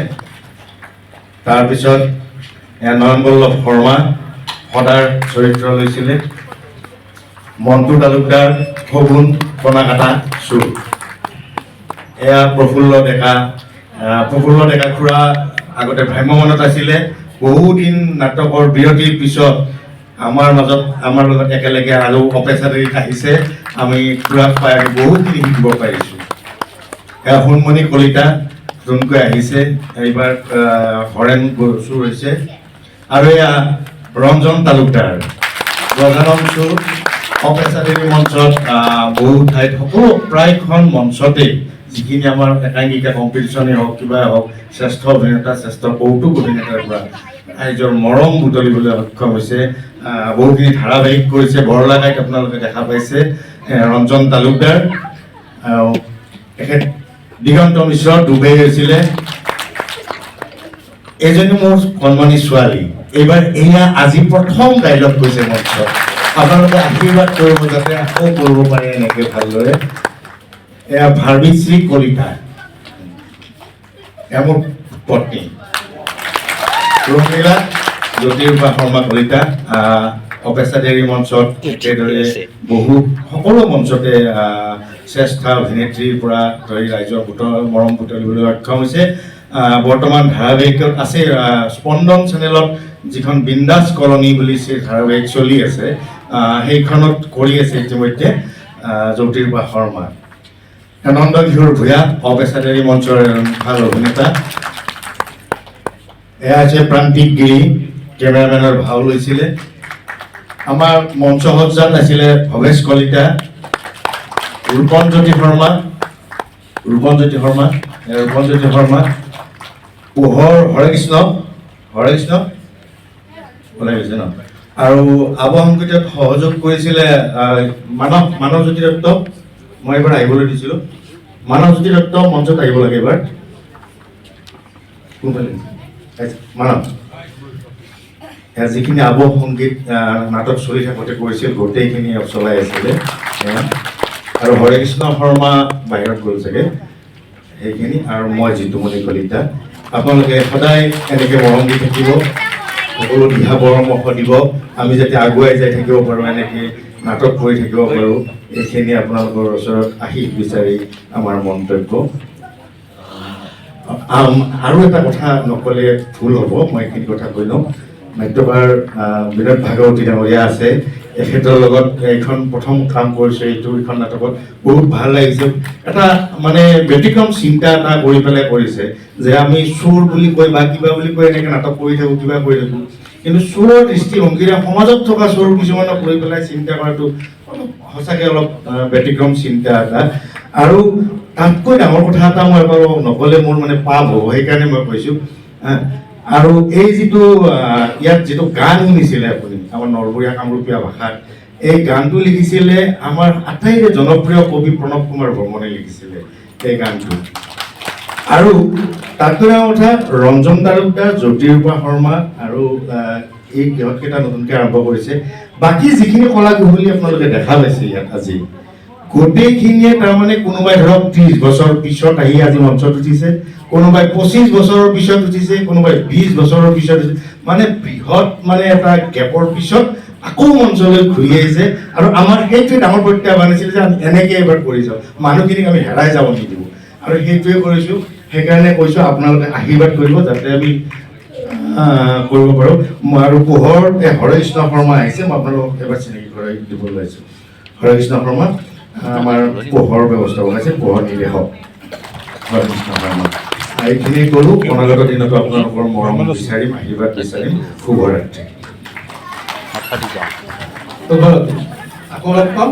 তাৰপিছত এয়া নয়ন বল্লভ শৰ্মা সদাৰ চৰিত্ৰ লৈছিলে মন্টু তালুকদাৰ শগুন কণাকাটা চুৰ এয়া প্ৰফুল্ল ডেকা খুৰা আগতে ভ্ৰাম্যমানত আছিলে বহুদিন নাটকৰ বিৰতিৰ পিছত আমাৰ লগত একেলগে আৰু অপেচাৰীত আহিছে আমি খুৰাক পাই আমি বহুতখিনি শিকিব পাৰিছোঁ এয়া সোণমণি কলিতা নতুনকৈ আহিছে এইবাৰ হৰেণ চুৰ হৈছে আৰু এয়া ৰঞ্জন তালুকদাৰ গজানন চুৰ অপেচাৰী মঞ্চত বহু ঠাইত সকলো প্ৰায়খন মঞ্চতে যিখিনি আমাৰ একাংকিকা কম্পিটিশ্যনেই হওক কিবা হওক শ্ৰেষ্ঠ অভিনেতা শ্ৰেষ্ঠ কৌতুক অভিনেতাৰ পৰা ৰাইজৰ মৰম বুটলিবলৈ সক্ষম হৈছে বহুখিনি ধাৰাবাহিক কৰিছে বৰলাগাইত আপোনালোকে দেখা পাইছে ৰঞ্জন তালুকদাৰ তেখেত দিগন্ত মিশ্ৰ ডুবে হৈছিলে এজনী মোৰ কণমানি ছোৱালী এইবাৰ এয়া আজি প্ৰথম ডাইলগ কৈছে মঞ্চত আপোনালোকে আশীৰ্বাদ কৰিব যাতে আকৌ কৰিব পাৰে এনেকৈ ভালদৰে এয়া ভাৰ্বিশ্ৰী কলিতা এয়া মোৰ পত্নী ৰমিলা জ্যোতিৰূপা শৰ্মা কলিতা অপেচাৰী মঞ্চত একেদৰে সকলো মঞ্চতে শ্ৰেষ্ঠ অভিনেত্ৰীৰ পৰা ধৰি ৰাইজৰ মৰম বুটলিবলৈ সক্ষম হৈছে বৰ্তমান ধাৰাবাহিকত আছে স্পন্দন চেনেলত যিখন বিন্দাস কলনী বুলি ধাৰাবাহিক চলি আছে সেইখনত কৰি আছে ইতিমধ্যে জ্যোতিৰূপা শৰ্মা নন্দ কিশোৰ ভূঞা অপেচাৰী মঞ্চৰ ভাল অভিনেতা এয়া হৈছে প্ৰান্তিক গিৰি কেমেৰামেনৰ ভাও লৈছিলে আমাৰ মঞ্চ সজ্জাত আছিলে ভৱেশ কলিতা ৰূপনজ্যোতি শৰ্মা পোহৰ হৰে কৃষ্ণ ওলাই গৈছে ন আৰু আৱসংগীতত সহযোগ কৰিছিলে মানৱজ্যোতি দত্ত মই এবাৰ আহিবলৈ দিছিলোঁ মানৱজ্যোতি দত্ত মঞ্চত আহিব লাগে এবাৰ মানৱ যিখিনি আৱসংগীত নাটক চলি থাকোঁতে কৰিছিল গোটেইখিনি চলাই আছিলে আৰু হৰে কৃষ্ণ শৰ্মা বাহিৰত গ'ল চাগে সেইখিনি আৰু মই জিতুমণি কলিতা আপোনালোকে সদায় এনেকৈ মৰম দি থাকিব সকলো দিহা পৰামৰ্শ দিব আমি যাতে আগুৱাই যাই থাকিব পাৰোঁ এনেকৈ নাটক কৰি থাকিব পাৰোঁ এইখিনি আপোনালোকৰ ওচৰত আশীষ বিচাৰি আমাৰ মন্তব্য আৰু এটা কথা নক'লে ভুল হ'ব মই এইখিনি কথা কৈ লওঁ নাট্যকাৰ বিনোদ ভাগৱতী ডাঙৰীয়া আছে এখেতৰ লগত এইখন প্ৰথম কাম কৰিছে এইখন নাটকত বহুত ভাল লাগিছে এটা মানে ব্যতিক্ৰম চিন্তা এটা কৰি পেলাই কৰিছে যে আমি চোৰ বুলি কৈ বা কিবা বুলি কৈ এনেকৈ নাটক কৰি থাকোঁ কিবা কৰি থাকোঁ কিন্তু চোৰৰ দৃষ্টিভংগীৰে সমাজত থকা চোৰ কিছুমানক কৰি পেলাই চিন্তা কৰাটো সঁচাকৈ অলপ ব্যতিক্ৰম চিন্তা এটা আৰু তাতকৈ ডাঙৰ কথা এটা মই এবাৰ নক'লে মোৰ মানে পাপ হ'ব সেইকাৰণে মই কৈছোঁ আৰু এই যিটো ইয়াত যিটো গান শুনিছিলে আপুনি আমাৰ নলবৰীয়া কামৰূপীয়া ভাষাত এই গানটো লিখিছিলে আমাৰ আটাইৰে জনপ্ৰিয় কবি প্ৰণৱ কুমাৰ বৰ্মনে লিখিছিলে এই গানটো আৰু তাতকৈ ডাঙৰ কথা ৰঞ্জন তালুকদাৰ জ্যোতিৰূপা শৰ্মা আৰু এই সিহঁতকেইটা নতুনকৈ আৰম্ভ কৰিছে বাকী যিখিনি কলা কুশলী আপোনালোকে দেখা পাইছে ইয়াত আজি গোটেইখিনিয়ে তাৰমানে কোনোবাই ধৰক 30 বছৰ পিছত আহি আজি মঞ্চত উঠিছে কোনোবাই 25 বছৰৰ পিছত উঠিছে কোনোবাই 20 বছৰৰ পিছত মানে বৃহৎ মানে এটা গেপৰ পিছত আকৌ মঞ্চলৈ ঘূৰি আহিছে আৰু আমাৰ সেইটোৱে ডাঙৰ প্ৰত্যাহ্বান আছিল যে আমি এনেকৈ এবাৰ কৰি যাওঁ মানুহখিনিক আমি হেৰাই যাব নিদিওঁ আৰু সেইটোৱে কৰিছোঁ সেইকাৰণে কৈছোঁ আপোনালোকে আশীৰ্বাদ কৰিব যাতে আমি কৰিব পাৰোঁ আৰু পোহৰ হৰে কৃষ্ণ শৰ্মা আহিছে মই আপোনালোকক এবাৰ চিনাকি কৰাই দিব ওলাইছোঁ হৰে কৃষ্ণ শৰ্মা আমাৰ পোহৰ ব্যৱস্থা বনাইছে পোহৰ নিৰ্দেশক হৰে কৃষ্ণ শৰ্মা এইখিনি কৰোঁ অনাগত দিনতো আপোনালোকৰ মৰম বিচাৰিম আশীৰ্বাদ বিচাৰিম শুভৰাত্ৰি আকৌ লগ পাম